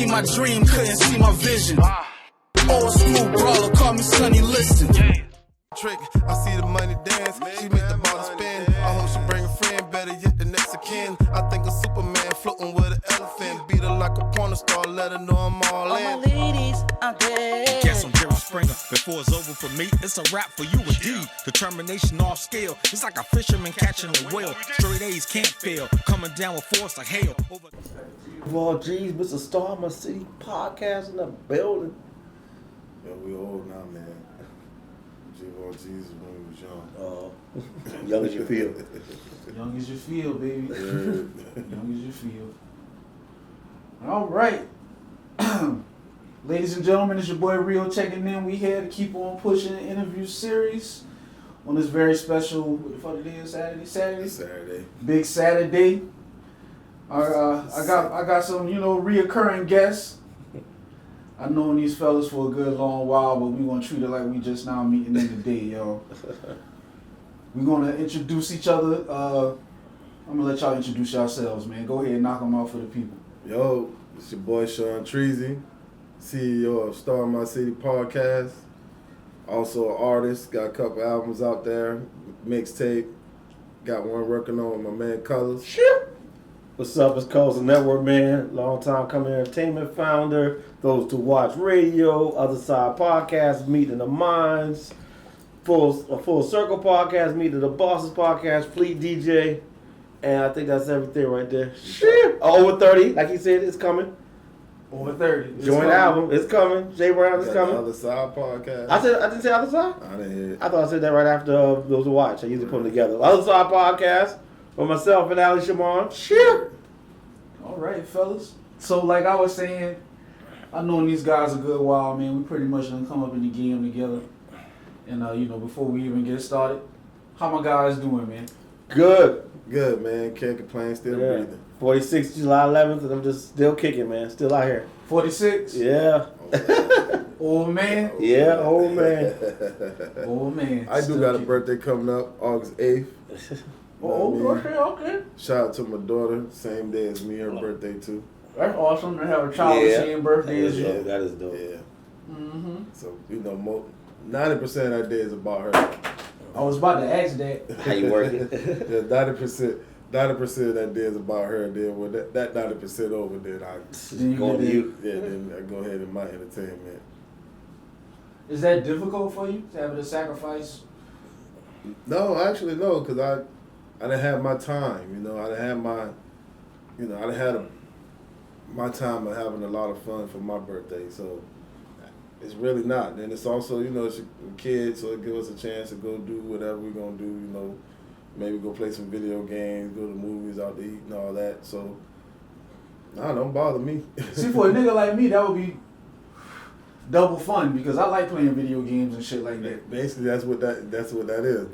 my dream, couldn't see my vision. Old school brawler, call me Sonny Liston. Trick, I see the money dance, she make the ball spin. I hope she bring a friend, better yet the next of kin. I think of Superman floating with an elephant. Beat her like a porn star, let her know I'm all in. All my ladies out there. Guess I'm Jerry Springer. Before it's over for me, it's a wrap for you indeed. Determination off scale. It's like a fisherman catching a whale. Straight A's can't fail. Coming down with force like hail. Well, geez, Mr. Star, my city podcast in the building. Yo, we old now, man. G-Ball Jesus when we was young. Young as you feel. Young as you feel, baby. Young as you feel. All right. Ladies and gentlemen, it's your boy Rio checking in. We here to keep on pushing the interview series on this very special, what the fuck it is, Saturday? Big Saturday. I got some, reoccurring guests. I've known these fellas for a good long while, but we gonna treat it like we just now meeting them today, yo. We gonna introduce each other. I'm gonna let y'all introduce yourselves, man. Go ahead and knock them out for the people. Yo, it's your boy Shaun Treezy, CEO of Star My City Podcast. Also an artist, got a couple albums out there, mixtape. Got one working on with my man Colors. Shit. What's up? It's Colors and Network, man. Long time coming entertainment founder. Those to watch radio, Other Side Podcast, Meeting the Minds, Full Circle Podcast, Meeting the Bosses Podcast, Fleet DJ, and I think that's everything right there. Shit. Over 30, like he said, it's coming. Over 30. Joint album, it's coming. Jay Brown is coming. Other Side Podcast. I didn't say Other Side? I didn't hear it. I thought I said that right after Those to Watch. I usually put them together. Other Side Podcast with myself and Ali Shimon. Shit. All right, fellas. So, like I was saying, I've known these guys a good while, man. We pretty much done come up in the game together. And, before we even get started, how my guys doing, man? Good, man. Can't complain. Still breathing. 46 July 11th, and I'm just still kicking, man. Still out here. 46? Yeah. Old man? Yeah, old man. Old man. I do got a birthday coming up, August 8th. Okay. Shout out to my daughter, same day as me, her birthday too. That's awesome to have a child the same birthday as you. Yeah, that is dope. Yeah. Mm-hmm. So, 90% of that day is about her. I was about to ask that. How you working? Yeah, 90% of that day is about her. Then when that 90% over, then Go to you. Yeah, then I go ahead in my entertainment. Is that difficult for you to have to sacrifice? No, actually no, because I didn't have my time. I didn't have my time of having a lot of fun for my birthday. So it's really not. And it's also, it's a kid, so it gives us a chance to go do whatever we're gonna do. Maybe go play some video games, go to movies, out to eat, and all that. So, don't bother me. See, for a nigga like me, that would be double fun because I like playing video games and shit like that. Basically, that's what that is.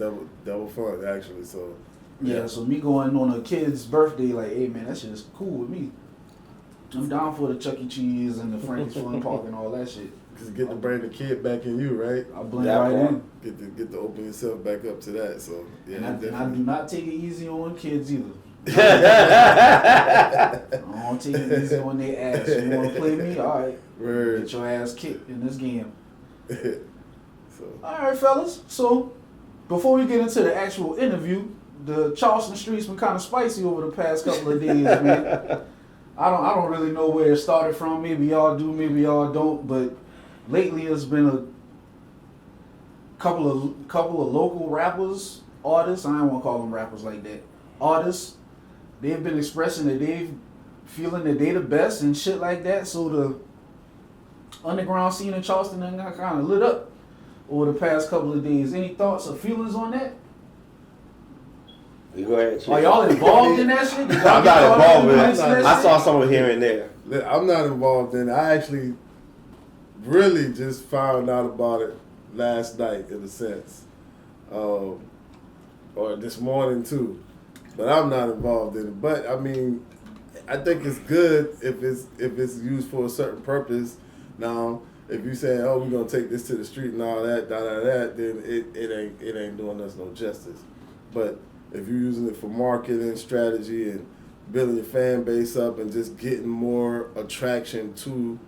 Double fun, actually. So. Yeah. So me going on a kid's birthday, like, hey man, that shit is cool with me. I'm down for the Chuck E. Cheese and the Frank's Fun Park and all that shit. Just get to bring the kid back in you, right? I blend right in. Get to open yourself back up to that. So yeah, and I do not take it easy on kids either. I don't take it easy on their ass. You want to play me? All right. Get your ass kicked in this game. All right, fellas. So before we get into the actual interview, the Charleston streets been kind of spicy over the past couple of days, man. I don't really know where it started from. Maybe y'all do, maybe y'all don't. But lately, it's been a couple of local rappers, artists. I don't want to call them rappers like that. Artists. They've been expressing that feeling that they the best and shit like that. So the underground scene in Charleston done got kind of lit up over the past couple of days. Any thoughts or feelings on that? You go ahead. Are y'all involved in that shit? I'm not involved in it. I saw some of it here and there. I'm not involved in it. I actually really just found out about it last night, in a sense, or this morning too. But I'm not involved in it. But I mean, I think it's good if it's used for a certain purpose. Now, if you say, "Oh, we're gonna take this to the street and all that, then it ain't doing us no justice. But if you're using it for marketing strategy and building your fan base up and just getting more attraction to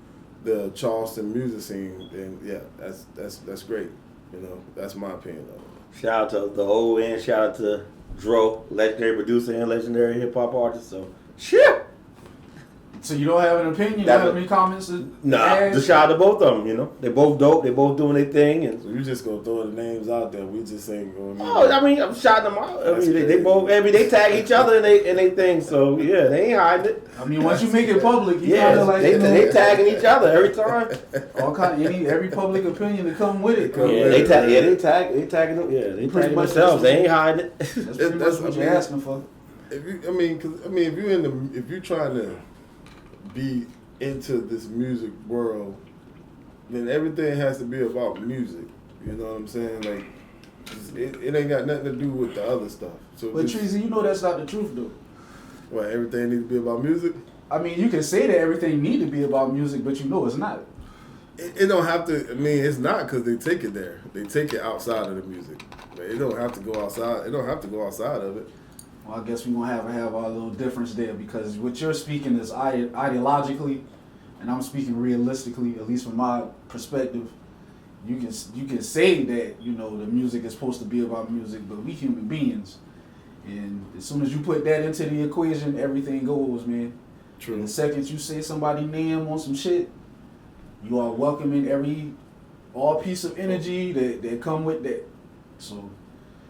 the Charleston music scene, then yeah, that's great. You know, that's my opinion of it. Shout out to the old and shout out to Dro, legendary producer and legendary hip hop artist. So shit. So you don't have an opinion? You don't have any comments? Nah, just shout out to both of them. You know, they both dope. They both doing their thing. And So you just gonna throw the names out there? We just ain't going. oh, I mean, I'm shouting them out. I mean, they both. I mean, they tag each other and they thing. So yeah, they ain't hiding it. I mean, once you make it public, you Yeah, kind of like they tagging each other every time. all kind every public opinion to come with it. Yeah, they tagging them. Yeah, they tagging themselves. They ain't hiding it. That's pretty much what you're asking for. If you're trying to be into this music world, then everything has to be about music. You know what I'm saying? Like, it ain't got nothing to do with the other stuff. So, But Treezy, you know that's not the truth, though. what, everything needs to be about music? I mean, you can say that everything need to be about music, but you know it's not. It don't have to. I mean, it's not because they take it there. They take it outside of the music. But it don't have to go outside. It don't have to go outside of it. Well, I guess we're going to have our little difference there, because what you're speaking is ideologically, and I'm speaking realistically, at least from my perspective. You can say that, you know, the music is supposed to be about music, but we human beings. And as soon as you put that into the equation, everything goes, man. True. And the second you say somebody's name on some shit, you are welcoming all piece of energy that come with that. So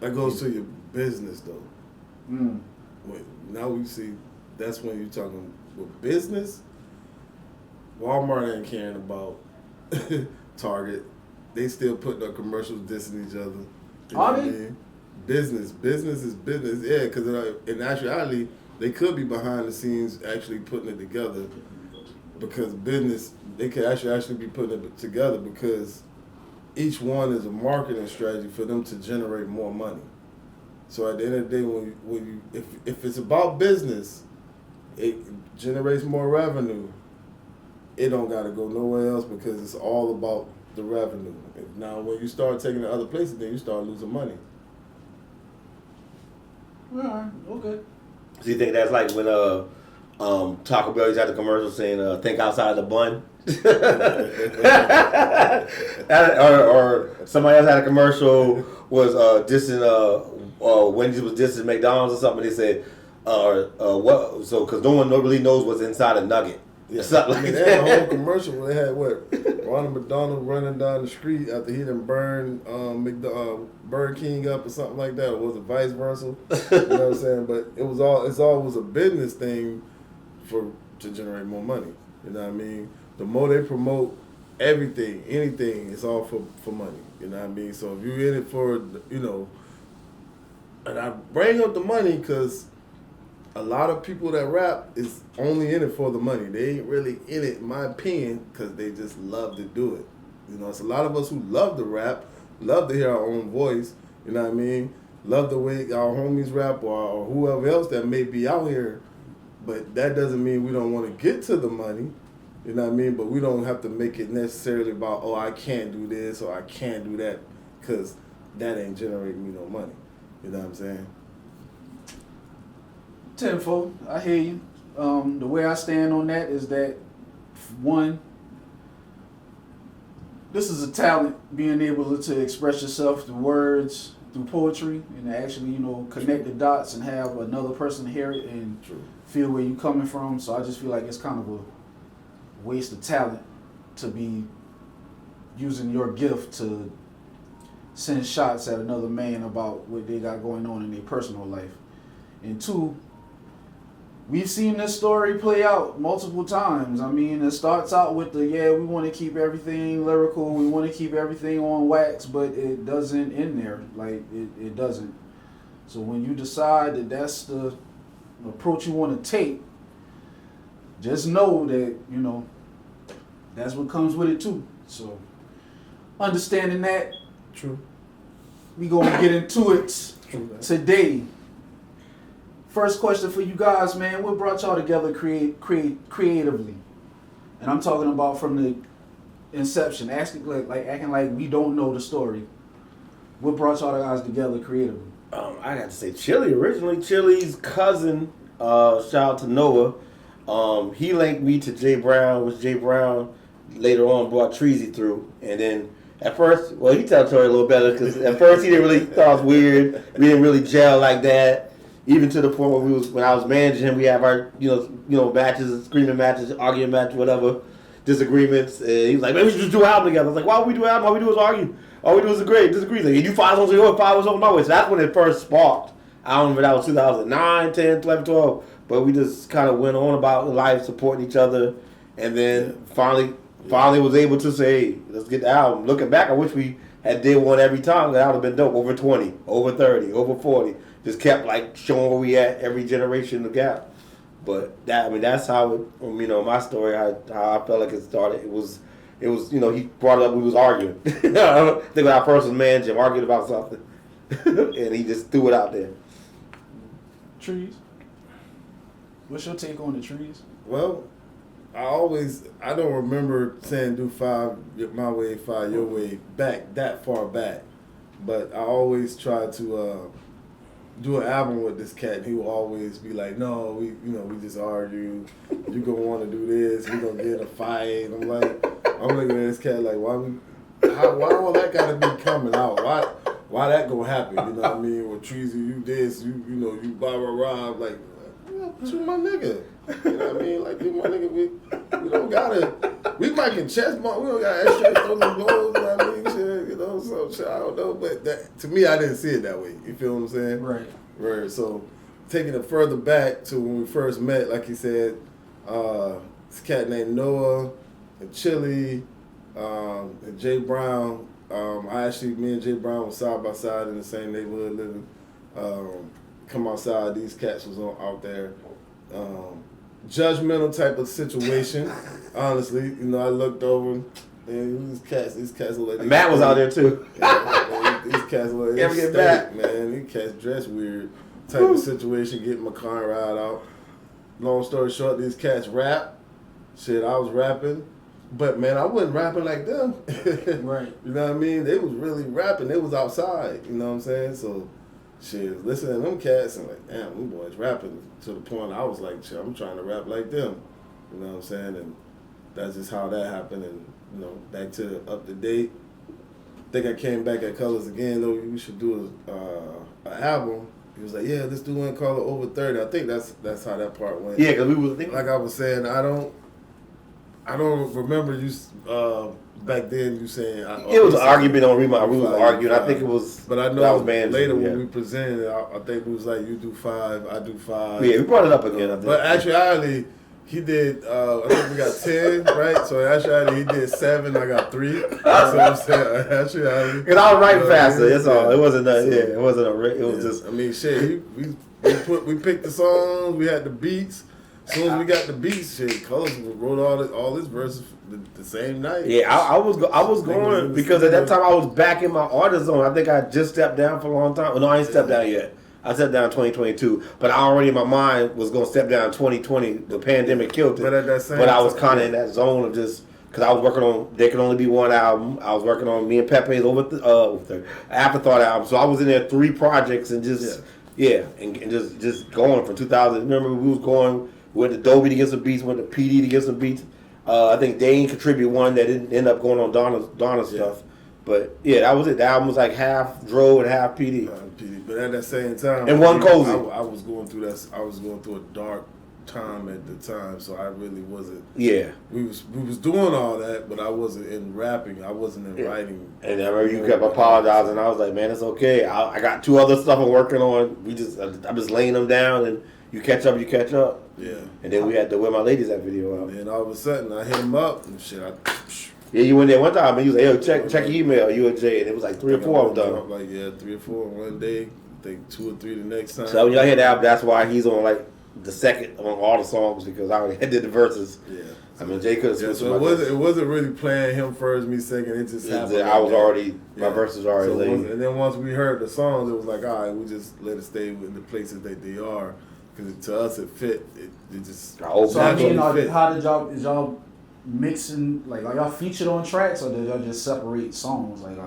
That goes to your business, though. mm, Now we see that's when you're talking with business. Walmart ain't caring about Target. They still putting up commercials dissing each other. You know Are what I they? mean? Business is business. Yeah, because in actuality, they could be behind the scenes actually putting it together, because business, they could actually be putting it together because each one is a marketing strategy for them to generate more money. So at the end of the day, if it's about business, it generates more revenue. It don't got to go nowhere else because it's all about the revenue. Now, when you start taking it to other places, then you start losing money. alright, okay. So you think that's like when Taco Bell used to have the commercial saying "think outside the bun," or somebody else had a commercial was dissing Wendy's was dissing McDonald's or something. They said what? So because no one really knows what's inside a nugget. Yeah, Something like they had a whole commercial where they had Ronald McDonald running down the street after he done burned Burger King up or something like that, or was it vice versa? You know what I'm saying? But it's always a business thing to generate more money. You know what I mean? The more they promote anything, it's all for money. You know what I mean? So if you're in it for, you know, and I bring up the money because a lot of people that rap is only in it for the money. They ain't really in it, in my opinion, because they just love to do it. You know, it's a lot of us who love to rap, love to hear our own voice, you know what I mean? Love the way our homies rap or whoever else that may be out here. But that doesn't mean we don't want to get to the money, you know what I mean? But we don't have to make it necessarily about, oh, I can't do this or I can't do that, because that ain't generating me no money. You know what I'm saying? Tenfold, I hear you. The way I stand on that is that, one, this is a talent, being able to express yourself through words, through poetry, and to actually, you know, connect the dots and have another person hear it and feel where you're coming from. So I just feel like it's kind of a waste of talent to be using your gift to send shots at another man about what they got going on in their personal life. And two, we've seen this story play out multiple times. I mean, it starts out with we want to keep everything lyrical, we want to keep everything on wax, but it doesn't end there. Like, it doesn't. So when you decide that that's the approach you want to take, just know that, you know, that's what comes with it too. So, understanding that, True. we going to get into it True. today. First question for you guys, man. What brought y'all together creatively? And I'm talking about from the inception, acting like we don't know the story. What brought y'all guys together creatively? I got to say Chili originally. Chili's cousin Shout out to Noah. He linked me to Jay Brown, which Jay Brown later on brought Treezy through. And then at first, well, he tells the story a little better because at first he didn't really thought it was weird. We didn't really gel like that. Even to the point where when I was managing him, we have our matches, screaming matches, arguing matches, whatever, disagreements. And he was like, "Man, we should just do an album together." I was like, "Why would we do an album? All we do is argue. All we do is disagree. Like, you 5 songs on your way, 5 songs on my way." So that's when it first sparked. I don't remember, that was 2009, 10, 11, 12. But we just kind of went on about life, supporting each other, and then finally was able to say, "Hey, let's get the album." Looking back, I wish we had did one every time. That would have been dope. Over 20, over 30, over 40. Just kept like showing where we at every generation of gap. But that's how my story, how I felt like it started. It was he brought it up. We was arguing. I think when I first was managing, arguing about something, and he just threw it out there. Trees. What's your take on the Trees? Well, I don't remember saying do 5 my way, 5 your way back that far back, but I always try to do an album with this cat. And he will always be like, "No, we just argue. You gonna want to do this? We gonna get in a fight." I'm looking at this cat like, why all that gotta be coming out? Why that gonna happen? You know what I mean? With Treezy, you this, you blah blah blah. I'm like, you my nigga. You know what I mean? Like, you my nigga. We don't gotta. We might can chest bump. We don't got extra throws and blows. You know what I mean? Shit, so shit, I don't know. But that, to me, I didn't see it that way. You feel what I'm saying? Right. So taking it further back to when we first met, like you said, this cat named Noah and Chili and Jay Brown. Me and Jay Brown was side by side in the same neighborhood living. Come outside, these cats was out there. Judgmental type of situation, honestly. I looked over and these cats look like Matt was out there too. Yeah, these cats look like get back, man. These cats dress weird type of situation, getting my car ride out. Long story short, these cats rap. Shit, I was rapping. But man, I wasn't rapping like them. Right. You know what I mean? They was really rapping. They was outside. You know what I'm saying? So shit, listening to them cats and like, damn, them boys rapping to the point I was like, shit, I'm trying to rap like them. You know what I'm saying? And that's just how that happened. And back to Up to Date. I think I came back at Colors again, though. We should do an album. He was like, yeah, let's do one called Over 30. I think that's how that part went. Yeah, because we was thinking. Like I was saying, I don't remember you back then. You saying it was an argument on Remind. We was arguing. I think it was. But I know later when we presented, I think we was like, you do 5, I do 5. Yeah, we brought it up again. I think. But actually, he did. I think we got 10, right? So actually, he did 7. I got 3. That's what I'm saying. Actually, because I was writing faster. That's all. It wasn't. It wasn't a. It was just. I mean, shit. We picked the songs. We had the beats. As soon as we got the beats, shit, Colors wrote all his verses the same night. Yeah, I was going because at that time I was back in my artist zone. I think I just stepped down for a long time. No, I ain't stepped down yet. I stepped down in 2022, but I already in my mind was gonna step down in 2020. The pandemic killed it. But at that same I was kind of in that zone of just because I was working on There Can Only Be One album. I was working on me and Pepe's Afterthought album. So I was in there 3 projects and just and just going from 2000. Remember we was going. Went to Adobe to get some beats, went to PD to get some beats. I think Dane contributed one that didn't end up going on Donna's stuff. But yeah, that was it. The album was like half Dro and half PD. But at that same time, and one Cozy. I was going through that. I was going through a dark time at the time, so I really wasn't. Yeah, we was doing all that, but I wasn't in rapping. I wasn't in writing. And I remember you kept apologizing. I was like, man, it's okay. I got 2 other stuff I'm working on. I'm just laying them down, and you catch up. Yeah. And then we had the Where My Ladies At video out. And then all of a sudden, I hit him up and shit. Yeah, you went there one time and you was like, yo, check your email, you and Jay, and it was like 3 or 4 of them done. Like, 3 or 4 one day. I think 2 or 3 the next time. So when y'all hit the album, that's why he's on like the second on all the songs because I already did the verses. Yeah. I mean, Jay could have switched. So it wasn't really playing him first, me second. It just happened. I was already, my verses already laid. And then once we heard the songs, it was like, all right, we just let it stay in the places that they are. Because to us, it fit. It just. So I mean, how did y'all mixing? Like, are y'all featured on tracks, or did y'all just separate songs? Like,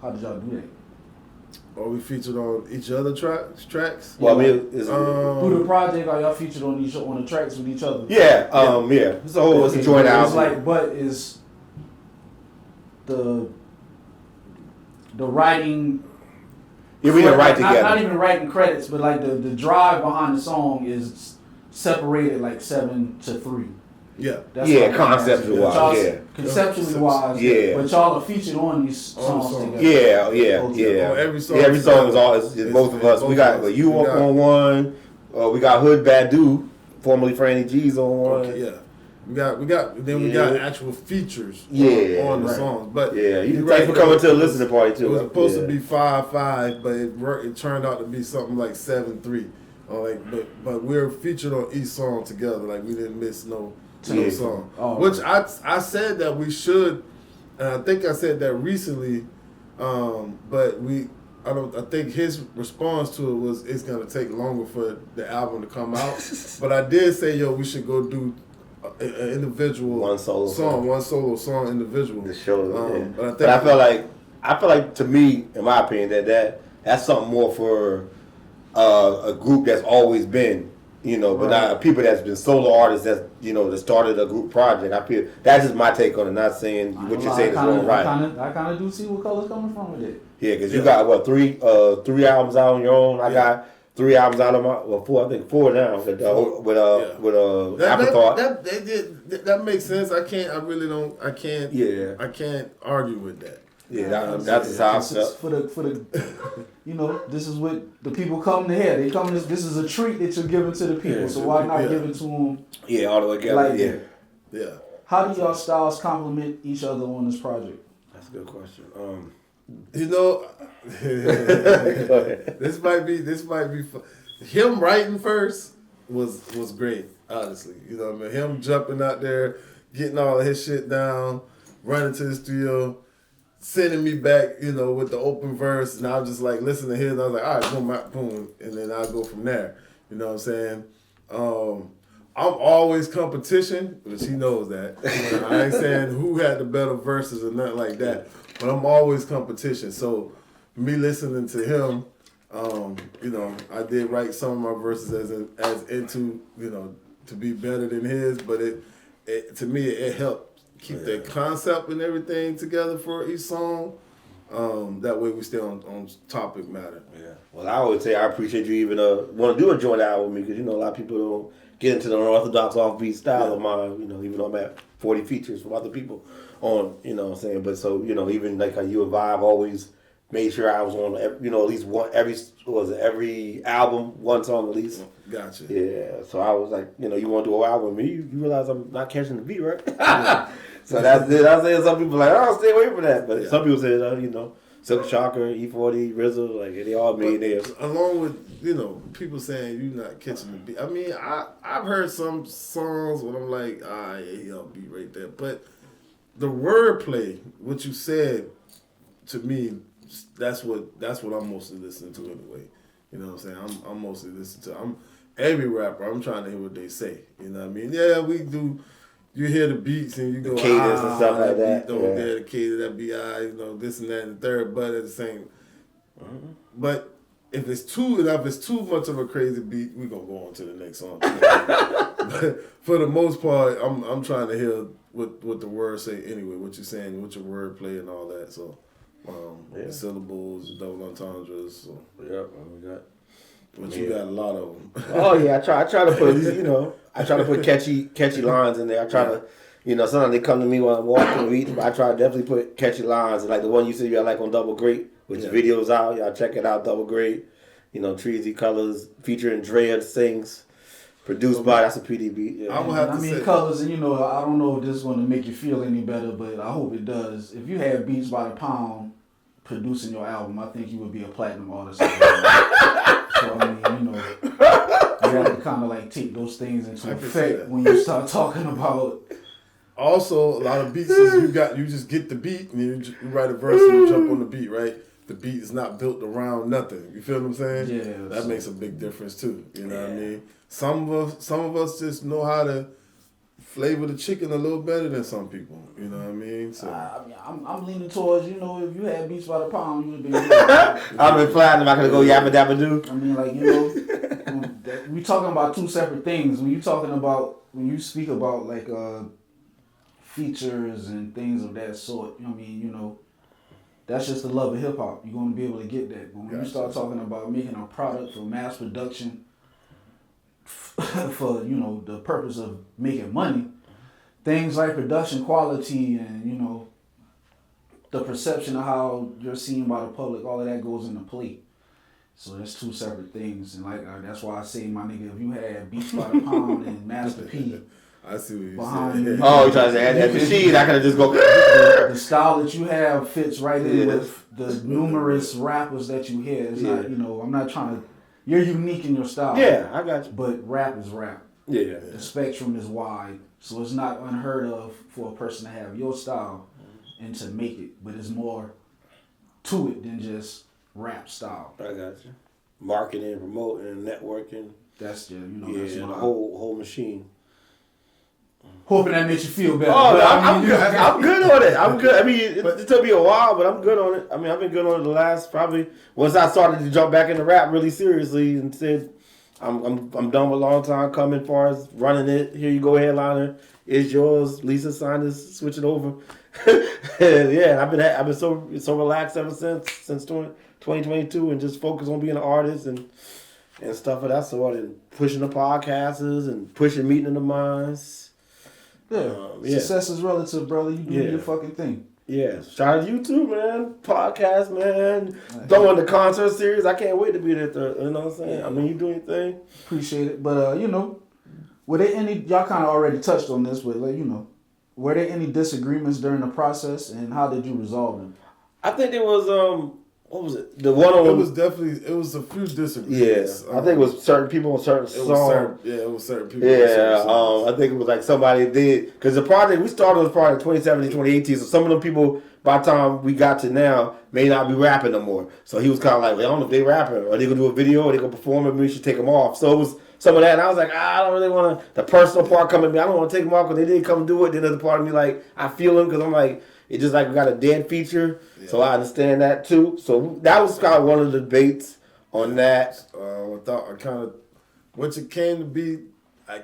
how did y'all do that? Or we featured on each other tracks? Well, I mean, through the project, are y'all featured on the tracks with each other? Yeah, yeah. So it's a joint album. It's like, but is the writing. Yeah, we didn't write together. Not even writing credits, but like the drive behind the song is separated like 7-3. Yeah. That's conceptually wise. Yeah. Conceptually wise. Yeah. But y'all are featured on these songs together. Yeah. On every song. Every song is both of us. We got you on one. We got Hood Badu, formerly Franny G's on one. Okay, yeah. We got actual features on the songs. But thanks for coming to the listening party too. It was supposed to be 5-5, but it turned out to be something like 7-3. But we're featured on each song together. Like we didn't miss no song. Which I said that we should, and I think I said that recently. But I think his response to it was it's gonna take longer for the album to come out. But I did say we should go do an individual one solo song individual. The show, but I feel like to me, in my opinion, that's something more for a group that's always been, but not people that's been solo artists that started a group project. I feel that's just my take on it. Not saying what you're saying is wrong, right? I kind of do see where Colors coming from with it. Yeah, because you got three albums out on your own. I got 3 albums out of my 4. I think 4 now with Afterthought. That makes sense. I can't argue with that. Yeah, that's how I felt. For the this is what the people come to hear. They come. This is a treat that you're giving to the people. So why not give it to them? Yeah, all the way together. Yeah. How do y'all styles complement each other on this project? That's a good question. This might be fun. Him writing first was great, honestly. Him jumping out there, getting all of his shit down, running to the studio, sending me back, with the open verse, and I was just like listening to his, and I was like, all right, boom, and then I'll go from there. You know what I'm saying? I'm always competition, but he knows that. I ain't saying who had the better verses or nothing like that, but I'm always competition. So me listening to him, I did write some of my verses as into, to be better than his, but it to me it helped keep the concept and everything together for each song. That way we stay on topic matter. Yeah. Well, I always say I appreciate you even want to do a joint album with me because a lot of people don't get into the unorthodox offbeat style of mine. Even though I'm at 40 features from other people on. What I'm saying, but so even like how you and Vibe always made sure I was on at least one every album, one song at least. Gotcha. Yeah. So I was like, you want to do an album with me? You realize I'm not catching the beat, right? Yeah. So that's it. I say some people like, oh, stay away from that, but some people say, Silk Shocker, E40, RZA, like they all made theirs. Along with people saying you're not catching the beat. I mean, I've heard some songs where I'm like, y'all beat right there, but the wordplay, what you said to me, that's what I'm mostly listening to anyway. You know what I'm saying? I'm mostly listening to. Every rapper. I'm trying to hear what they say. You know what I mean? Yeah, we do. You hear the beats and you go, cadence and stuff like that. The cadence, that BI, this and that and the third, but at the same. Mm-hmm. But if it's too much of a crazy beat, we gonna go on to the next song. But for the most part, I'm trying to hear what the words say anyway. What you're saying, what your word play and all that. So. The syllables, double entendres. So. Yeah, we got. But you got a lot of them. Oh yeah, I try to put I try to put catchy lines in there. I try to, sometimes they come to me when I'm walking and eating, but I try to definitely put catchy lines. Like the one you said you like on Double Great, which video's out. Y'all check it out, Double Great. Treezy Colors featuring Drea sings. Produced by, that's a PDB. Yeah. I would have to say Colors, and I don't know if this is going to make you feel any better, but I hope it does. If you had Beats by the Pound producing your album, I think you would be a platinum artist. So I mean, you have to kind of like take those things into effect when you start talking about. Also, a lot of beats is you just get the beat and you write a verse and you jump on the beat, right? The beat is not built around nothing. You feel what I'm saying? Yeah. That makes a big difference too. You know what I mean? Some of us just know how to flavor the chicken a little better than some people. You know what I mean? So I mean, I'm leaning towards, you know, if you had beats by the pound, you'd have been good. I'm in platinum. I could go yabba dabba do. I mean, like, you know, we talking about two separate things. When you speak about like features and things of that sort, I mean, you know, that's just the love of hip hop. You're gonna be able to get that. But when you start talking about making a product for mass production, for, you know, the purpose of making money, things like production quality and, you know, the perception of how you're seen by the public, all of that goes into play. So that's two separate things, and like that's why I say, my nigga, if you had Beats by the Pound and Master P, I see what you're behind saying. you, Oh, you trying to say that machine? I could have just go. the style that you have fits right in with the numerous rappers that you hear. It's not, you know, I'm not trying to. You're unique in your style. Yeah, I got you. But rap is rap. Yeah. The spectrum is wide, so it's not unheard of for a person to have your style and to make it. But it's more to it than just rap style. I got you. Marketing, promoting, networking. That's the, you know, Yeah, that's the my whole machine. hoping that makes you feel better. Oh, But, no, I I'm mean, good. I'm good on it. I'm good. I mean, it took me a while, but I'm good on it. I mean, I've been good on it the last probably once I started to jump back into rap really seriously and said, I'm done with a long time coming as far as running it. Here you go, headliner. It's yours. Lisa signed this, switch it over. And yeah, I've been so relaxed ever since 2022 and just focused on being an artist and stuff of that sort and pushing the podcasts and pushing meeting in the minds. Yeah. Success is relative, brother. You do your fucking thing. Yeah. Shout out to you too, man. Podcast, man. Throwing the concert series. I can't wait to be there. You know what I'm saying? I mean, you do your thing. Appreciate it. But, you know, were there any, y'all kind of already touched on this, but, like, you know, were there any disagreements during the process and how did you resolve them? I think there was, what was it? The one on. It was a few disagreements. Yeah. I think it was certain people on certain songs. It was certain people. Yeah, I think it was like somebody did, because the project, we started this project 2017, 2018, so some of them people, by the time we got to now, may not be rapping no more. So he was kind of like, well, I don't know if they rapping, or they going to do a video, or they going to perform, and we should take them off. So it was some of that, and I was like, I don't really want to, the personal part coming to me, I don't want to take them off, because they didn't come do it. Then there's the part of me like, I feel them, because I'm like, it's just like we got a dead feature, so I understand that too. So that was kind of one of the debates on that. I thought which it came to be, I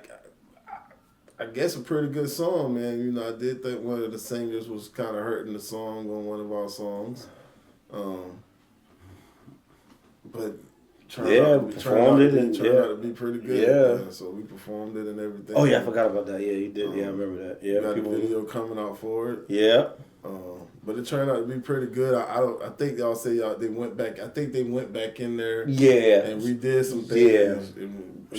guess a pretty good song, man. You know, I did think one of the singers was kind of hurting the song on one of our songs, but turned out to be pretty good. Yeah. So we performed it and everything. Oh yeah, I forgot about that. Yeah, you did. Yeah, I remember that. Yeah, got a video coming out for it. Yeah. But it turned out to be pretty good. I think y'all say they went back. I think they went back in there. Yeah. And redid some things. Yeah.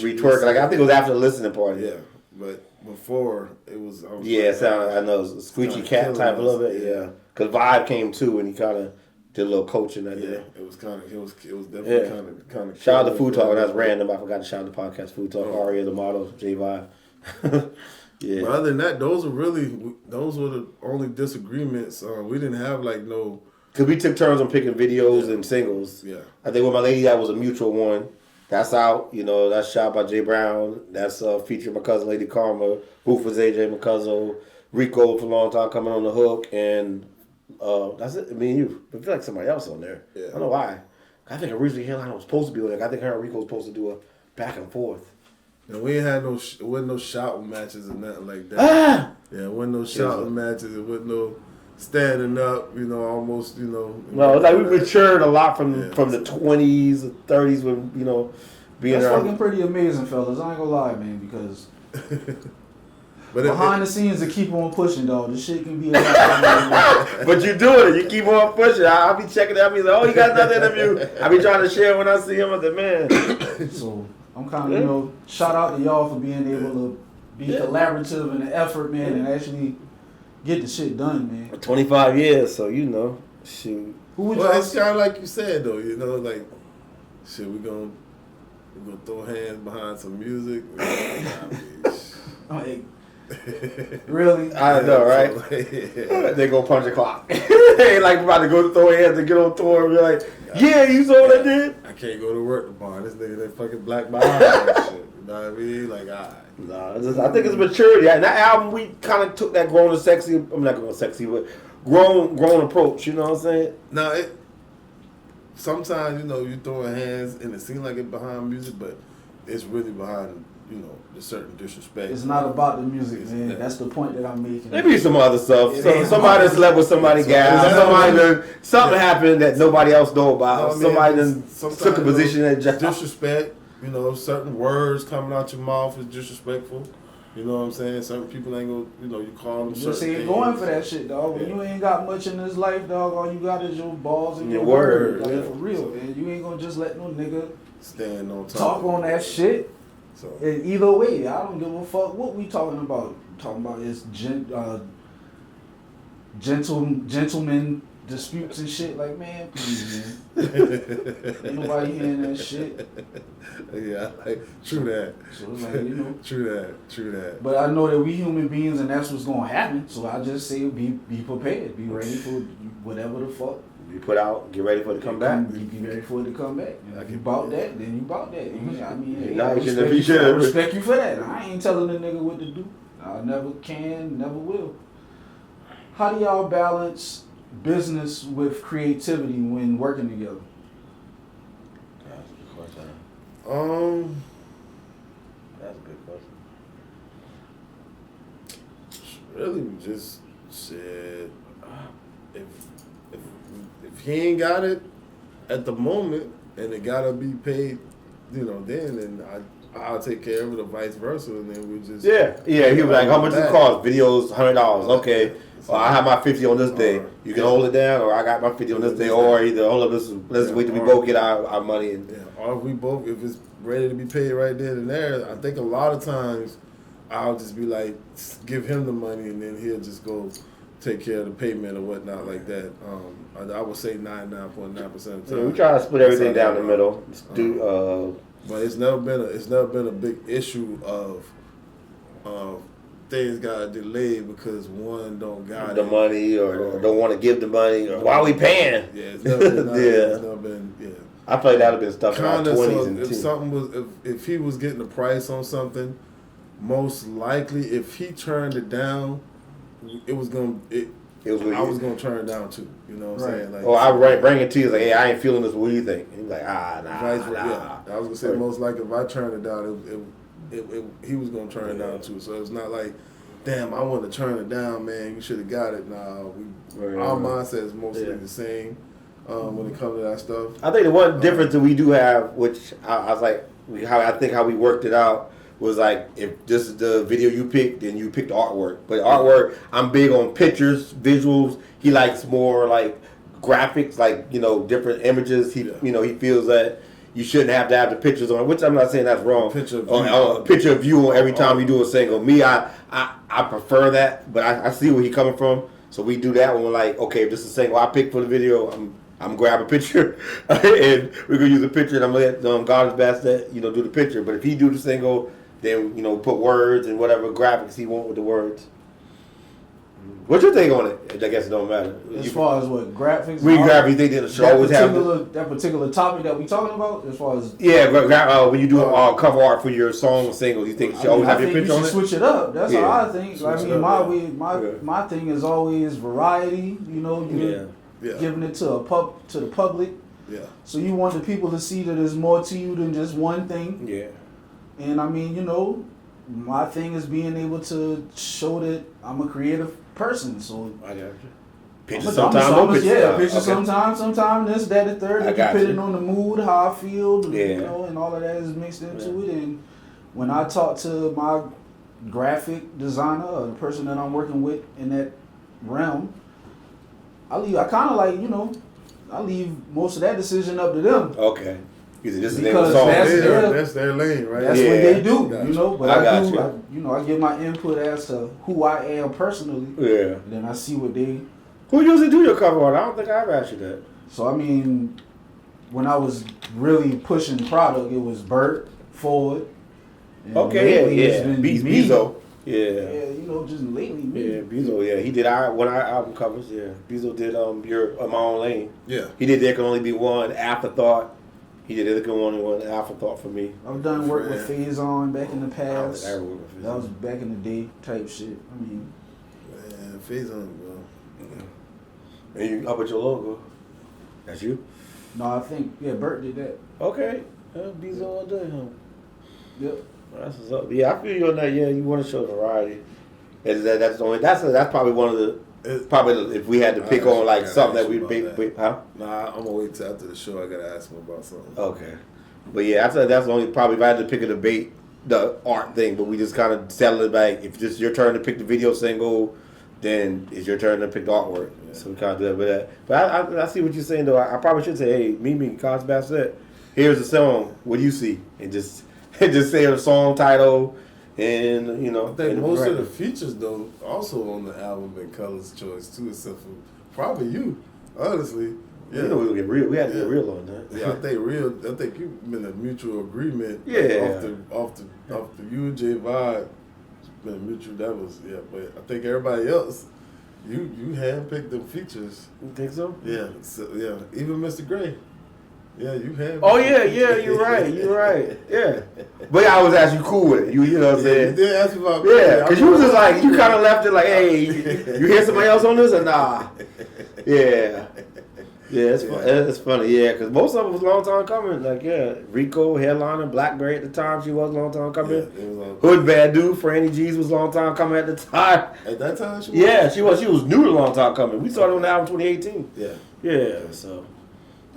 Retwerk. Like I think it was after the listening party. Yeah. But before it was. I know. It was a squeaky cat type a little bit. Yeah. Because Vibe came too, and he kind of did a little coaching that day. It was kind of. It was definitely kind of. Shout out to Food Talk. That's random. I forgot to shout out the podcast Food Talk. Aria, the model, J Vibe. Yeah. But other than that, those were the only disagreements. We didn't have like no. Cause we took turns on picking videos and singles. Yeah. I think with my lady, that was a mutual one. That's out. You know, that's shot by Jay Brown. That's featuring my cousin Lady Karma. Roof was AJ McCuzzo. Rico for a long time coming on the hook, and that's it. I mean, you. I feel like somebody else on there. Yeah. I don't know why. I think originally Headline was supposed to be on there. I think her and Rico was supposed to do a back and forth. And we ain't had wasn't no shouting matches or nothing like that. Yeah, it wasn't no shouting matches. It wasn't no standing up, you know, almost, you know. No, it's like we matured a lot from the 20s, 30s when, you know, being That's around. fucking pretty amazing, fellas. I ain't gonna lie, man, because but behind the scenes to keep on pushing, dog. This shit can be a But you doing it. You keep on pushing. I'll be checking it out. I'll be like, oh, you got another interview. I'll be trying to share when I see him. I'm like, man. So I'm kind of, you know, shout out to y'all for being able to be collaborative in the effort, man, and actually get the shit done, man. 25 years, so you know, shoot. Who would well, y'all it's kind of like you said, though, you know, like, shit, we're gonna throw hands behind some music. Like, really? I know, right? So, They go punch a clock. They ain't like about to go to throw hands and get on tour and be like, yeah, you saw what I did? I can't go to work tomorrow. This nigga that fucking black my eye and shit. You know what I mean? Like, I think it's maturity. And that album, we kind of took that grown and sexy. I'm not going sexy, but grown approach. You know what I'm saying? now, sometimes, you know, you throwing hands and it seems like it's behind music, but it's really behind, you know, the certain disrespect. It's not about the music, man. That's the point that I'm making. Maybe some other stuff. Yeah. Somebody slept with somebody gal. Something happened that nobody else know about. Somebody took a position that just disrespect. You know, certain words coming out your mouth is disrespectful. You know what I'm saying? Certain people ain't gonna, you know, you call them. Just certain ain't things. going for that shit, dog. When you ain't got much in this life, dog, all you got is your balls and your word. Like, Yeah. for real, man. You ain't gonna just let no nigga Stand on top. talk on that shit. So And either way, I don't give a fuck what we talking about. Talking about is gentlemen disputes and shit. Like, man, please, man. Ain't nobody hearing that shit. yeah, like, true that. So it's like, you know. True that. But I know that we human beings and that's what's gonna happen. So I just say be prepared. Be ready for whatever the fuck. you put out. Get ready for it to come back. Be ready for it to come back. If you bought that, then you bought that. I mean, hey, Nah, I you respect shouldn't- I respect you for that. I ain't telling a nigga what to do. I never can, never will. How do y'all balance business with creativity when working together? That's a good question. That's a good question. Really just said if he ain't got it at the moment and it gotta be paid, you know, then I'll take care of it or vice versa, and then we just Yeah. He was like, how much does it cost? Videos, $100. Okay. Well, I have my 50 on this day. You can hold it down, or I got my 50 on this day, or either hold up, let's wait till we both get our money. And yeah, or if it's ready to be paid right then and there. I think a lot of times I'll just be like, give him the money, and then he'll just go take care of the payment or whatnot like that. I would say 99.9% of the time. we try to split everything down the middle. But it's never been a big issue of things got delayed because one don't got the money or don't want to give the money or why are we paying? Yeah, it's never been. It's never been. Yeah. I feel like that would have been stuff in our Kinda, 20s so and if something was if he was getting a price on something, most likely if he turned it down, I was gonna turn it down too. You know what I'm saying? Like, I bring it to you like, hey, I ain't feeling this. What do you think? And he's like, nah. Yeah, I was gonna say most likely if I turned it down, he was gonna turn it down too. So it's not like, damn, I want to turn it down, man. You should have got it. Nah, our mindset is mostly the same when it comes to that stuff. I think the one difference that we do have, which I was like, how we worked it out was like, if this is the video you picked, then you pick the artwork. But artwork, I'm big on pictures, visuals. He likes more like graphics, like, you know, different images. He feels that you shouldn't have to have the pictures on, which I'm not saying that's wrong. Picture of view on every time you do a single. Me, I prefer that, but I see where he's coming from. So we do that when we're like, okay, if this is a single I pick for the video, I'm grab a picture and we're gonna use a picture, and I'm gonna let God is best that do the picture. But if he do the single, then put words and whatever graphics he want with the words. What's your take on it? I guess it don't matter. As far as what graphics? Graphics, they did a show always have that particular topic that we talking about. As far as when you do cover art for your song or single, you think you should always have your picture on it? Switch it up. That's how I think. My thing is always variety. Giving it to the public. Yeah. So you want the people to see that there's more to you than just one thing. Yeah. And I mean, my thing is being able to show that I'm a creative person. So I got you. Pictures sometimes, pictures sometimes this, that, the third. Depending on the mood, how I feel, and all of that is mixed into it. And when I talk to my graphic designer or the person that I'm working with in that realm, I leave most of that decision up to them. Okay. Because that's their lane, right? That's what they do, But I give my input as to who I am personally. Yeah. Then I see what they. Who usually do your cover art? I don't think I've asked you that. So I mean, when I was really pushing product, it was Bert, Ford. It's been Bezo. Yeah, just lately. Yeah, Bezo. Yeah, he did one of our album covers. Yeah, Bezo did My Own Lane. Yeah, he did There Can Only Be One, Afterthought. He did a good one. He won the afterthought for me. I've done work with Faison back in the past. I ever worked with That was back in the day type shit. I mean, Man, Faison, bro. And you up with your logo. That's you? no, I think Bert did that. Okay. Bees all day, huh? Yep. That's what's up. Yeah, I feel you on that. Yeah, you want to show variety. That's probably one of the if we had to pick on like something that we'd pick, huh? Nah, I'm gonna wait till after the show. I gotta ask him about something. Okay, but yeah, that's the only probably if I had to pick a debate, the art thing. But we just kind of settle it back. If it's your turn to pick the video single, then it's your turn to pick the artwork. Yeah. So we kind of do that with that. But I see what you're saying though. I probably should say, hey, Mimi, Cos Bassett, here's the song. What do you see? And just say the song title. And I think most of the features though also on the album been Colors choice too, except for probably you, honestly. Yeah, we get real. We had to get real on that. Yeah, I think you've been a mutual agreement. Yeah, off the you and J vibe. It's been a mutual. That was but I think everybody else, you handpicked them features. You think so? Yeah, even Mr. Gray. Yeah, you had. Oh yeah, you're right. Yeah, but I was actually cool with it. You know what I'm saying? You did ask me about. Yeah, because you was just like you kind of left it like, hey, you hear somebody else on this or nah? Yeah, it's funny. Yeah, because most of it was a long time coming. Like Rico, headliner, Blackberry at the time, she was a long time coming. Yeah, Hood Badu, Franny G's was a long time coming at the time. At that time, she was. Yeah, she was new to a long time coming. We started on the album 2018. Yeah. So,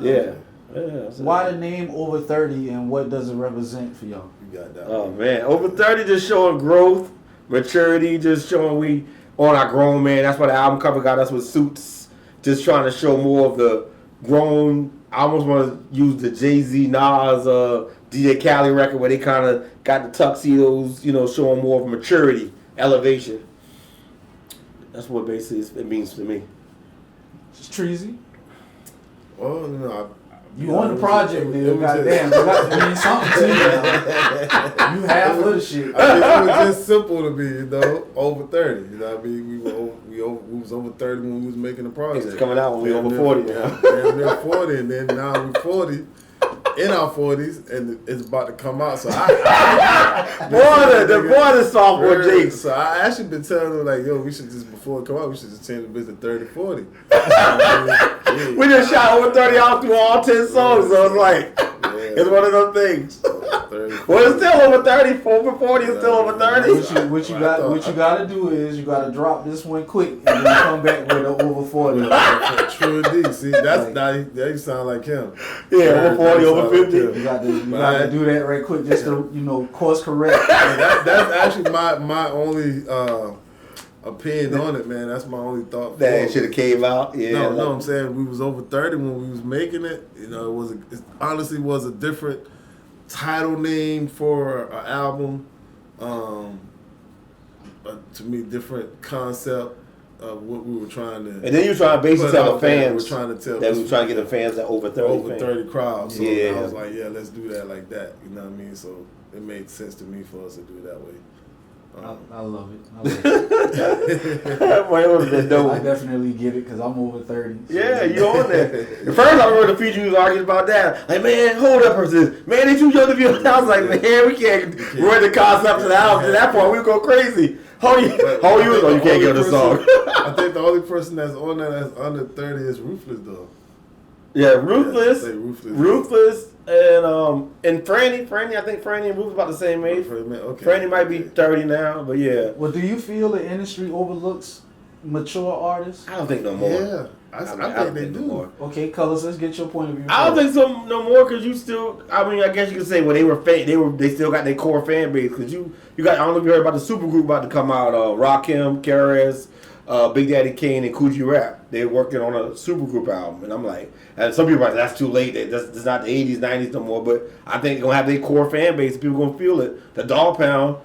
yeah. Yeah, why the name Over 30 and what does it represent for y'all? You got that. Oh man, Over 30 just showing growth, maturity, just showing we on our grown man. That's why the album cover got us with suits, just trying to show more of the grown. I almost want to use the Jay-Z, Nas, DJ Khaled record where they kind of got the tuxedos, showing more of maturity, elevation. That's what basically it means to me. It's Treezy. Well, no. You on the project, nigga. Goddamn, you got to mean something to you. You half of the shit. I mean, it was just simple to me, over 30. You know what I mean? We was over 30 when we was making the project. It's coming out when we over 40 now. We're 40, and then now we're 40. In our 40s, and it's about to come out. So the sophomore jinx. So I actually been telling them like, yo, we should just before it come out, we should just change the business to 30, 40. We just shot over 30 out through all 10 songs. So it's like, it's one of those things. 30, well, it's still over 30. Over 40 is still over 30. What you got to do is you got to drop this one quick and then come back with an over 40. True indeed. See, that you sound like him. Yeah, over 40, over 50. You got to do that right quick just to course correct. That's actually my only opinion on it, man. That's my only thought. That should have came out. Yeah. No, I'm saying we was over 30 when we was making it. It honestly was a different title name for an album. To me, different concept of what we were trying to. And then you were trying to basically tell the fans. We're trying to tell that we were trying to get the fans that over 30. Over 30 crowds. So yeah. I was like, let's do that like that. You know what I mean? So it made sense to me for us to do it that way. I love it. I definitely get it because I'm over 30. So. Yeah, you on there. At first, I remember the feature you was arguing about that. Like, man, hold up, person. Man, they too young to be on. I was like, man, we can't run the concept to the album. At that point, we would go crazy. How you can't get the song. I think the only person that's on that that's under 30 is Ruthless, though. Yeah, Ruthless. Yeah, Ruthless. Ruthless and Franny. I think Franny and Ruthless about the same age. Okay. Franny might be 30 now, but yeah. Well, do you feel the industry overlooks mature artists? I don't think no more. Yeah, I think they do. No. Okay, Colors, let's get your point of view. I don't think so no more because you still. I mean, I guess you could say they still got their core fan base because you got. I don't know if you heard about the supergroup about to come out. Rakim, Keres, Big Daddy Kane, and Coogee Rap. They're working on a supergroup album, and I'm like, and some people are like, that's too late. That's not the 80s, 90s no more. But I think they're gonna have their core fan base. People gonna feel it. The Dog Pound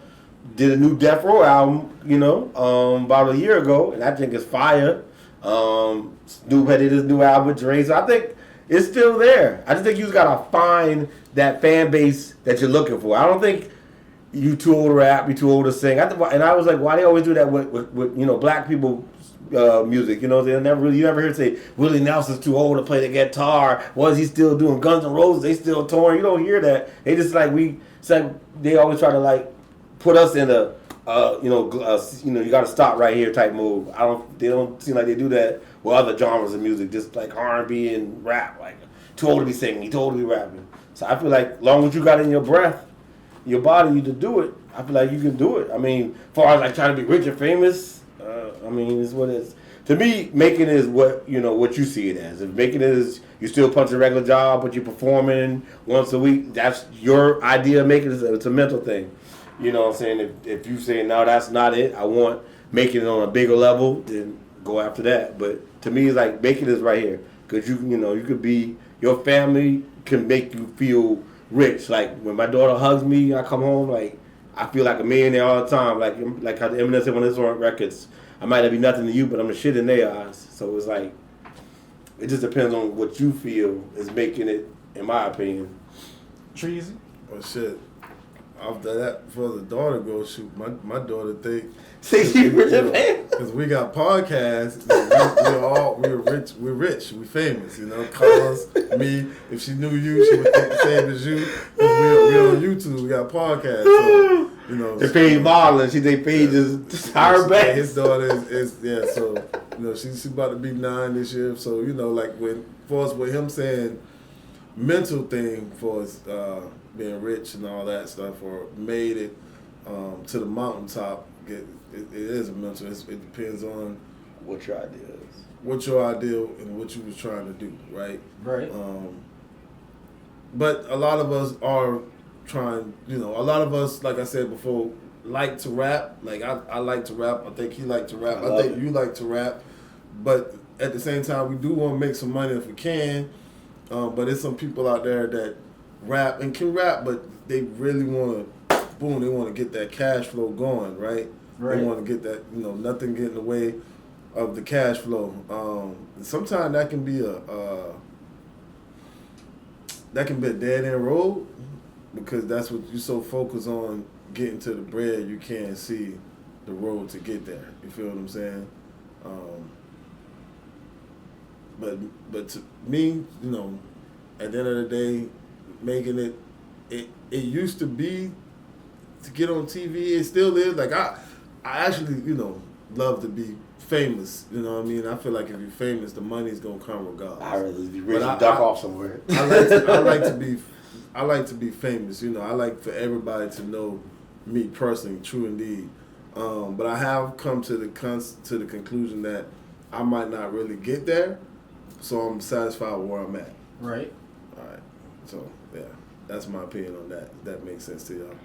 did a new Death Row album, about a year ago, and I think it's fire. Snoop had his new album with Dre, so I think it's still there. I just think you just gotta find that fan base that you're looking for. I don't think you too old to rap, you too old to sing. And I was like, why they always do that with black people music? You know, you never hear say Willie Nelson's too old to play the guitar. What is he still doing? Guns N' Roses, they still touring. You don't hear that. They just it's like they always try to put us in a you got to stop right here type move. They don't seem like they do that with other genres of music, just like R&B and rap. Like too old to be singing, too old to be rapping. So I feel like long as you got in your breath, your body, you to do it. I feel like you can do it. I mean, as far as trying to be rich and famous, it's what it is. To me, making it is what you see it as. If making it is you still punch a regular job, but you're performing once a week, that's your idea of making it. It's a mental thing. You know what I'm saying? If you say, no, that's not it, I want making it on a bigger level, then go after that. But to me, it's like making it is right here. Because you could be, your family can make you feel rich. Like when my daughter hugs me, I come home, I feel like a millionaire all the time. Like how Eminem said on his records, I might not be nothing to you, but I'm the shit in their eyes. So it's like, it just depends on what you feel is making it, in my opinion. Treezy? Well, shit. After that, for the daughter go shoot, my daughter think. See, she rich and famous. Because we got podcasts, we're rich, we famous, Colors, me, if she knew you, she would think the same as you. We're on YouTube, we got podcasts, so, They paid modeling, they paid just hire back. His daughter is so, she's about to be 9 this year, so, with him saying mental thing for us, being rich and all that stuff, or made it to the mountaintop, it is a mental. It depends on what your idea is. What your ideal and what you was trying to do, right? Right. But a lot of us are trying, a lot of us, like I said before, like to rap. Like I like to rap. I think he liked to rap. I think you like to rap. But at the same time, we do want to make some money if we can. But there's some people out there that rap and can rap, but they really want to, they want to get that cash flow going, right? Right. They want to get that, nothing get in the way of the cash flow. Sometimes that can be a dead end road, because that's what you're so focused on, getting to the bread, you can't see the road to get there. You feel what I'm saying? But to me, at the end of the day, making it used to be to get on TV. It still is. Like I actually, love to be famous. You know what I mean? I feel like if you're famous, the money's gonna come regardless. I'd rather be rich and duck off somewhere. I like to be famous. I like for everybody to know me personally, true indeed. But I have come to the conclusion that I might not really get there, so I'm satisfied with where I'm at. Right. All right. So yeah, that's my opinion on that. If that makes sense to y'all.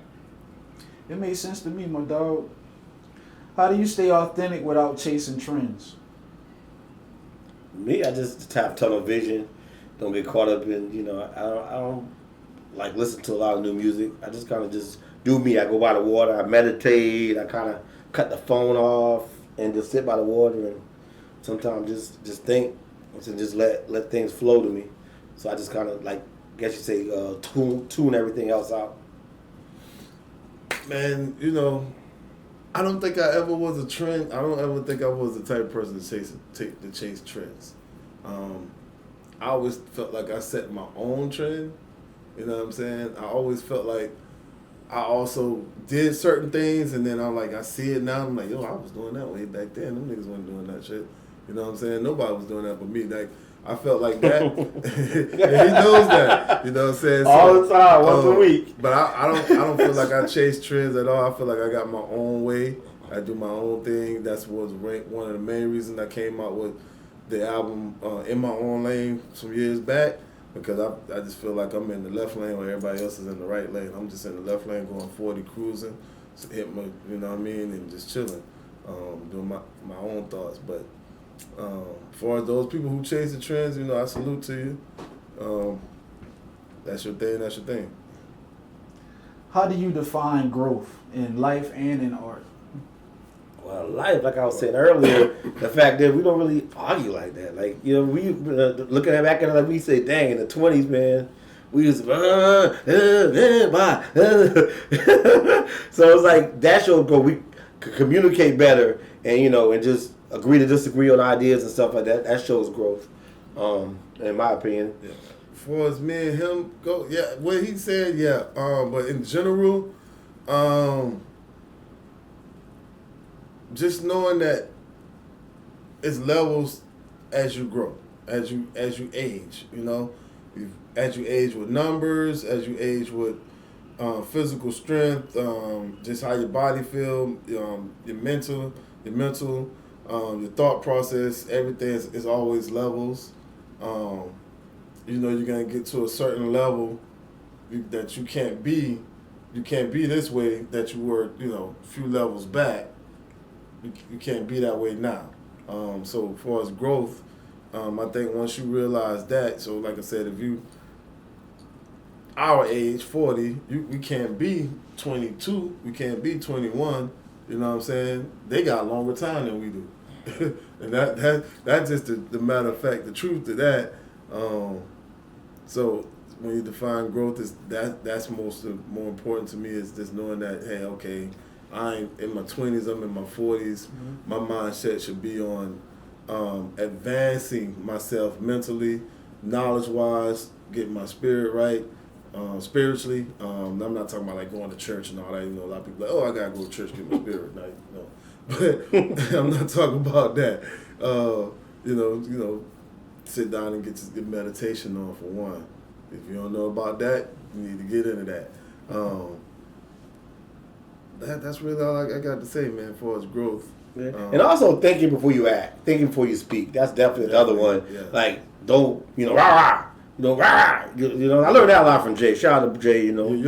It made sense to me, my dog. How do you stay authentic without chasing trends? Me, I just have tunnel vision. Don't get caught up in, I don't like listen to a lot of new music. I just kind of just do me. I go by the water. I meditate. I kind of cut the phone off and just sit by the water and sometimes just think and just let things flow to me. So I just kind of guess you say tune everything else out. Man, I don't think I ever was a trend. I don't ever think I was the type of person to chase trends. I always felt like I set my own trend. You know what I'm saying? I always felt like I also did certain things, and then I see it now. I'm like, I was doing that way back then. Them niggas wasn't doing that shit. You know what I'm saying? Nobody was doing that but me. Like, I felt like that. He knows that. You know what I'm saying? All the time, once a week. But I don't feel like I chase trends at all. I feel like I got my own way. I do my own thing. That's was one of the main reasons I came out with the album In My Own Lane some years back, because I just feel like I'm in the left lane while everybody else is in the right lane. I'm just in the left lane going 40 cruising, so hit my, you know what I mean, and just chilling, doing my own thoughts. But as far as those people who chase the trends, I salute to you. That's your thing. That's your thing. How do you define growth in life and in art? Well, life, like I was saying earlier, the fact that we don't really argue like that. Like, we looking back at it, like we say, dang, in the 20s, man, we was so it's like that shows growth. We could communicate better, and and just agree to disagree on ideas and stuff like that. That shows growth, in my opinion. Yeah. For as me and him go, yeah, what he said, yeah. But in general, just knowing that it's levels as you grow, as you age. As you age with numbers, as you age with physical strength, just how your body feel, your mental, your thought process, everything is always levels. You're gonna get to a certain level that you can't be this way that you were, a few levels back. You can't be that way now. So as far as growth, I think once you realize that, so like I said, if you our age, 40, we can't be 22, we can't be 21, you know what I'm saying? They got a longer time than we do. And that's just the matter of fact, the truth of that. So when you define growth, that's more important to me is just knowing that, hey, okay, I ain't in my 20s, I'm in my 40s. Mm-hmm. My mindset should be on advancing myself mentally, knowledge-wise, getting my spirit right, spiritually. I'm not talking about like going to church and all that. A lot of people are like, oh, I gotta go to church to get my spirit right. No, but I'm not talking about that. Sit down and get meditation on for one. If you don't know about that, you need to get into that. That's really all I got to say, man, as far as growth. Yeah. And also thinking before you act, thinking before you speak. That's definitely another one. Yeah. Like, don't, rah, rah. I learned that a lot from Jay. Shout out to Jay, you don't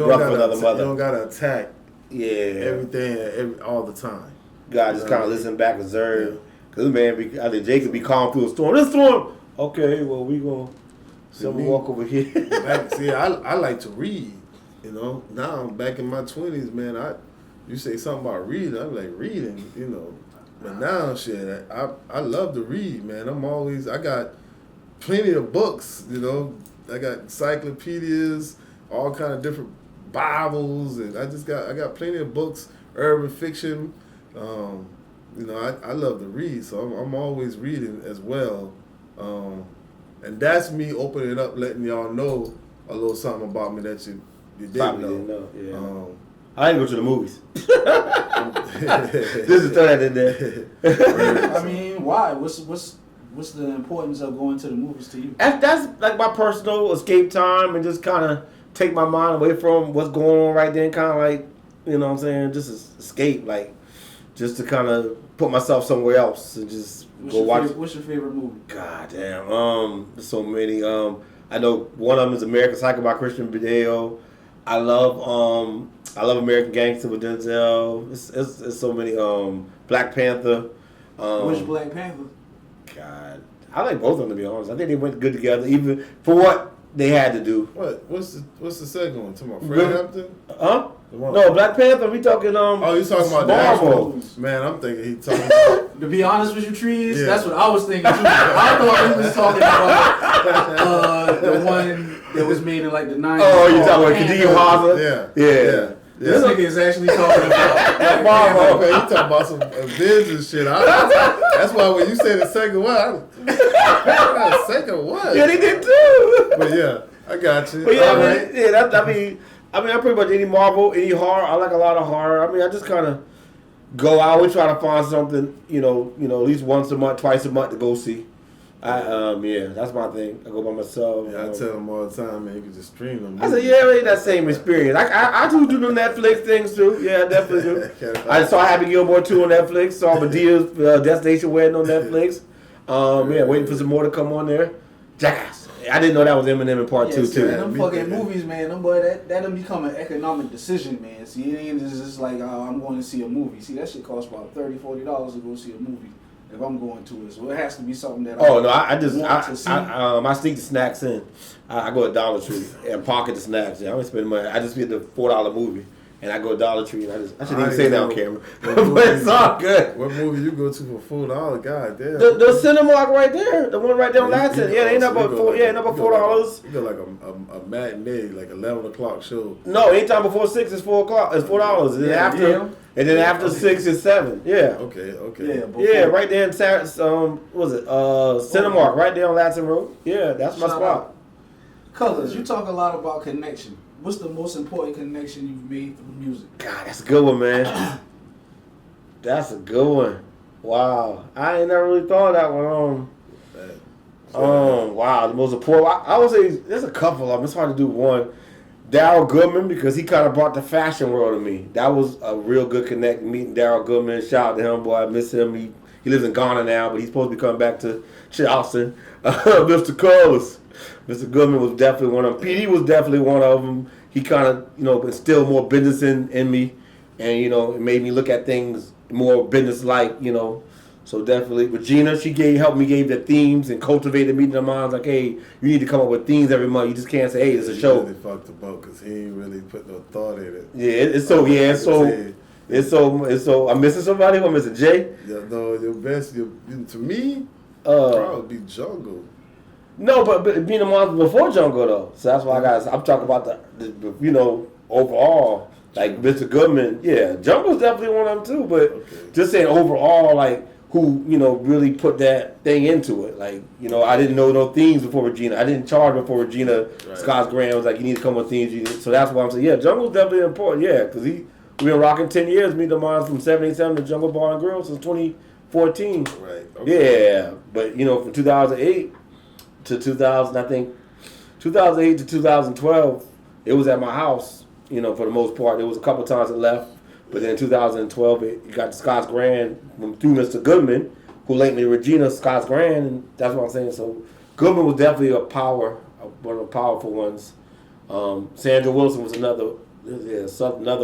gotta attack everything all the time. God just kind of listen back, observe. Because, man, I think Jay could be calm through a storm. This storm! Okay, well, we going to walk over here. I like to read, Now, back in my 20s, man, you say something about reading, I'm like, reading, But now, shit, I love to read, man. I got plenty of books, I got encyclopedias, all kind of different Bibles, and I got plenty of books, urban fiction. I love to read, so I'm always reading as well. And that's me opening it up, letting y'all know a little something about me that you didn't know. Yeah. I didn't go to the movies. This is throw that in there. I mean, why? What's the importance of going to the movies to you? That's like my personal escape time and just kind of take my mind away from what's going on right then. Kind of like, what I'm saying, just escape, like just to kind of put myself somewhere else and just go watch. What's your favorite movie? God damn, there's so many. I know one of them is American Psycho by Christian Bale. I love American Gangster with Denzel. It's so many. Black Panther. Which Black Panther? God, I like both of them, to be honest. I think they went good together, even for what they had to do. What's the second one? Talking about Fred Hampton? Huh? No, Black Panther. We talking Oh, you talking about Marvel? Man, I'm thinking he talking about. To be honest with you, Trees, that's what I was thinking too. I thought he was talking about the one that was made in like the 90s. Oh, you talking about Khadijah Harper? Yeah. This nigga is actually talking about Marvel. Okay, you talking about some Avengers shit. That's why when you say the second one, the second one. Yeah, they did too. But yeah, I got you. But yeah, I mean, I pretty much any Marvel, any horror. I like a lot of horror. I mean, I just kind of go out. We try to find something, at least once a month, twice a month to go see. That's my thing. I go by myself. Yeah, I tell them all the time, man, you can just stream them. I said, yeah, it ain't that same experience. I do the Netflix things too. Yeah, I definitely do. I saw Happy Gilmore 2 on Netflix. Saw Medea's Destination Wedding on Netflix. Waiting for some more to come on there. Jackass. I didn't know that was Eminem in part 2 too. Man, them fucking movies, man, that done become an economic decision, man. See, it ain't just like, I'm going to see a movie. See, that shit costs about $30, $40 to go see a movie. If I'm going to it, so it has to be something that I sneak the snacks in. I go to Dollar Tree and pocket the snacks. I don't spend money. I just get the $4 movie and I go to Dollar Tree, and I shouldn't I even say that on know camera, what but movie- it's all good. What movie you go to for $4? God damn. The Cinemark right there, the one right there on Latson. Yeah, they ain't nothing but $4. Yeah, ain't nothing but $4. You got like a matinee, like 11 o'clock show. No, anytime before 6 is $4. It's $4. And then after, and then after 6 is $7. Yeah. Okay. Yeah, Yeah, right there in Cinemark, right there on Latson Road. Yeah, that's my Shout spot. out. Colors, you talk a lot about connection. What's the most important connection you've made through music? God, that's a good one, man. That's a good one. Wow, I ain't never really thought of that one. Wow, the most important. I would say there's a couple of them. It's hard to do one. Daryl Goodman, because he kind of brought the fashion world to me. That was a real good connect. Meeting Daryl Goodman, shout out to him, boy. I miss him. He lives in Ghana now, but he's supposed to be coming back to Charleston. Mr. Colors. Mr. Goodman was definitely one of them. PD was definitely one of them. He kind of, instilled more business in me, and it made me look at things more business-like, So definitely, Regina, she gave the themes and cultivated Meeting the Minds. Like, hey, you need to come up with themes every month. You just can't say, hey, it's a show. He really fucked the boat because he ain't really put no thought in it. Yeah, it's so. I'm missing somebody. I'm missing Jay. Yeah, no, your best. To me, probably be Jungle. No, but Meeting the Minds before Jungle though. So that's why I'm talking about the overall. Like Mr. Goodman, yeah, Jungle's definitely one of them too. But just saying overall, like who really put that thing into it. Like I didn't know no themes before Regina. I didn't charge before Regina. Right. Scott Graham was like, you need to come with themes. So that's why I'm saying, yeah, Jungle's definitely important. Yeah, because we've been rocking 10 years. Meet the Minds from 77 to Jungle Bar and Grill since 2014. Right. Okay. Yeah, but from 2008 to 2000, I think 2008 to 2012, it was at my house. For the most part, there was a couple times it left, but then in 2012, it got to Scott's Grand through Mr. Goodman, who linked me to Regina Scott's Grand, and that's what I'm saying. So Goodman was definitely one of the powerful ones. Sandra Wilson was another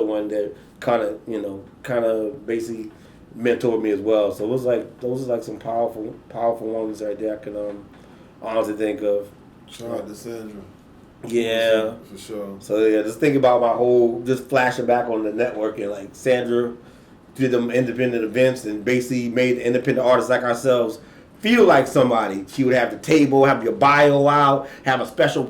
one that kind of basically mentored me as well. So it was like those are like some powerful ones right there I can honestly think of. Shout out to Sandra. Yeah, for sure. So yeah, just think about my whole, just flashing back on the network, and like Sandra did them independent events and basically made independent artists like ourselves feel like somebody. She would have the table, have your bio out, have a special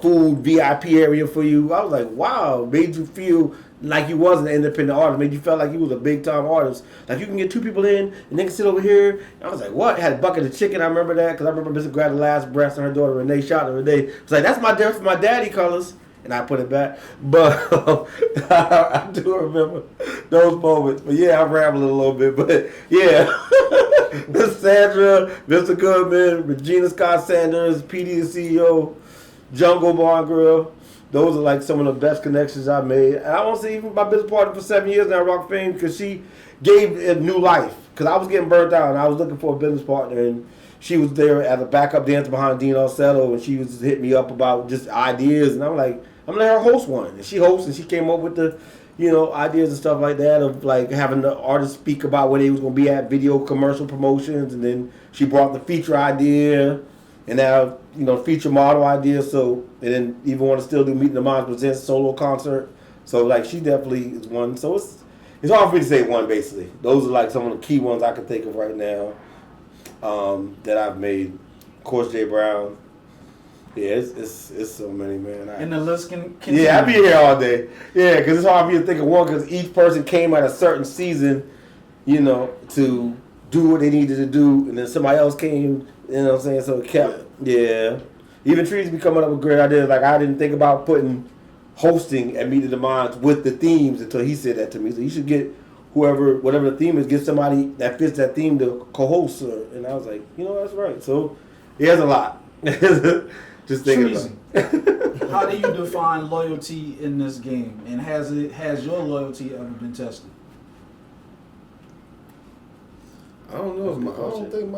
food VIP area for you. I was like, wow, made you feel like you was an independent artist, made you feel like you was a big time artist. Like you can get two people in and they can sit over here. And I was like, what? Had a bucket of chicken. I remember that because I remember Mr. grabbed the last breast and her daughter Renee shot her Renee. It's like, that's my dad for my daddy colors. And I put it back. But I do remember those moments. But yeah, I'm rambling a little bit. But yeah, Miss Sandra, Mr. Goodman, Regina Scott Sanders, PD the CEO, Jungle Bar and Grill. Those are like some of the best connections I made. And I want to say even my business partner for 7 years now, Rock Fame, because she gave it new life. Because I was getting burnt out and I was looking for a business partner, and she was there as a backup dancer behind Dean Arcello, and she was hitting me up about just ideas. And I'm like, I'm going to let her host one. And she hosts, and she came up with the, ideas and stuff like that of like having the artists speak about where they was going to be at, video commercial promotions. And then she brought the feature idea. And now, feature model ideas. So, and then even want to still do Meeting the Minds Presents solo concert. So, like, she definitely is one. So, it's hard for me to say one, basically. Those are, like, some of the key ones I can think of right now that I've made. Of course, Jay Brown. Yeah, it's so many, man. And the list can continue. Yeah, I'll be here all day. Yeah, because it's hard for me to think of one because each person came at a certain season, to do what they needed to do. And then somebody else came. You know what I'm saying? So it kept, yeah. Even Treezy be coming up with great ideas. Like, I didn't think about putting hosting at Meeting the Minds with the themes until he said that to me. So you should get whatever the theme is, get somebody that fits that theme to co-host. And I was like, that's right. So he has a lot. Just thinking about it. How do you define loyalty in this game? And has your loyalty ever been tested? I don't know. I don't think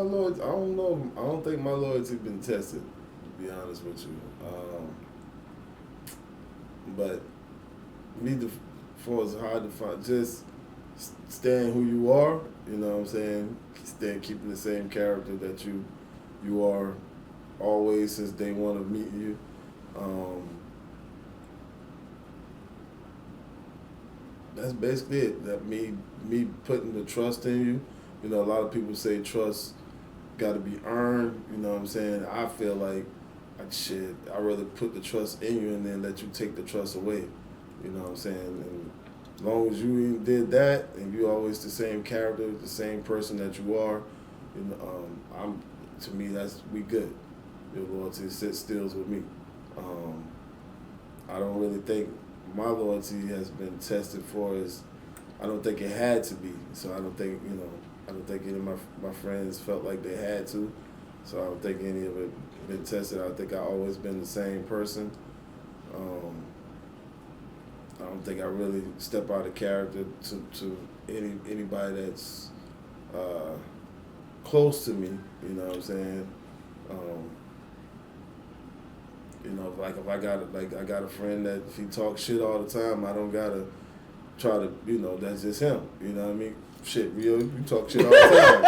my loyalty been tested. To be honest with you, but for it's hard to find. Just staying who you are. You know what I'm saying? Keeping the same character that you are always since day one of meeting you. that's basically it. That me putting the trust in you. You know, a lot of people say trust got to be earned. You know what I'm saying? I feel like, I'd rather put the trust in you and then let you take the trust away. You know what I'm saying? And as long as you did that and you always the same character, the same person that you are, you know, to me we good. Your loyalty sits stills with me. I don't really think my loyalty has been tested for as, I don't think it had to be. So I don't think any of my friends felt like they had to. So I don't think any of it been tested. I think I've always been the same person. I don't think I really step out of character to anybody that's close to me. You know what I'm saying? You know, like if I got a friend that if he talks shit all the time, I don't gotta try to, you know, that's just him. You know what I mean? Shit, Rio, you talk shit all the time.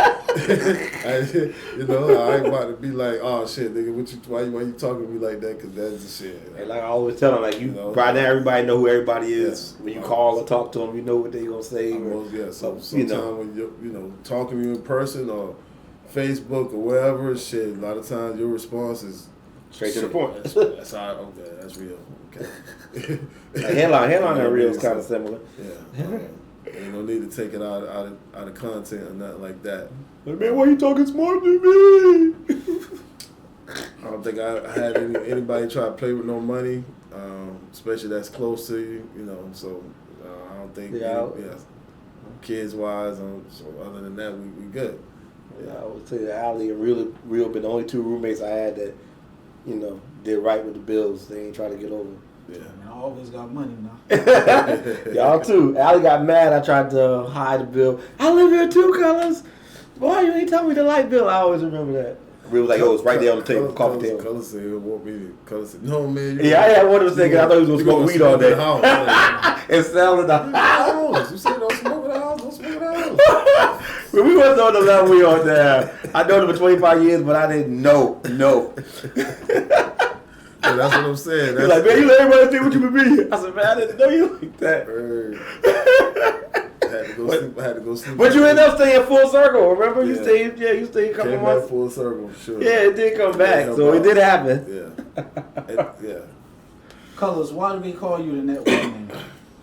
You know, I ain't about to be like, oh shit, nigga, why you talking to me like that? Because that's the shit. And like I always tell them, like you know, right now everybody know who everybody is. When you call or talk to them, you know what they gonna say. So sometimes when you're talking to you in person or Facebook or wherever, shit, a lot of times your response is straight to the point. That's how. Okay, that's real. Okay. Like headline and real is kind of similar. Yeah. Ain't no need to take it out of content or nothing like that. Like, man, why you talking smart to me? I don't think I had anybody try to play with no money, especially that's close to you. You know, so I don't think. Kids wise, so other than that, we good. Yeah, I would say Ali and Real been the only two roommates I had that, you know, did right with the bills. They ain't trying to get over. Yeah. I always got money now. Y'all too. Ali got mad. I tried to hide the bill. I live here too, Colors. Why you ain't tell me the light bill? I always remember that. Real was like, oh, it's right there on the table, coffee table. Colors said he'll want me to. Colors said, no man. Yeah, I had one of them thinking I thought he was gonna smoke weed all day. And sell in the house. You said don't smoke in the house. Don't smoke in the house. We wasn't on the level we on there. I known him for 25 years, but I didn't know. No. Yeah, that's what I'm saying. He's like, man, you let everybody think what you would be. I said, man, I didn't know you like that. I had to go sleep. But you ended up staying full circle. Remember, you stayed a couple Came months. back full circle, sure. Yeah, it did come back, so it did happen. Yeah. Colors, why do they call you the network name?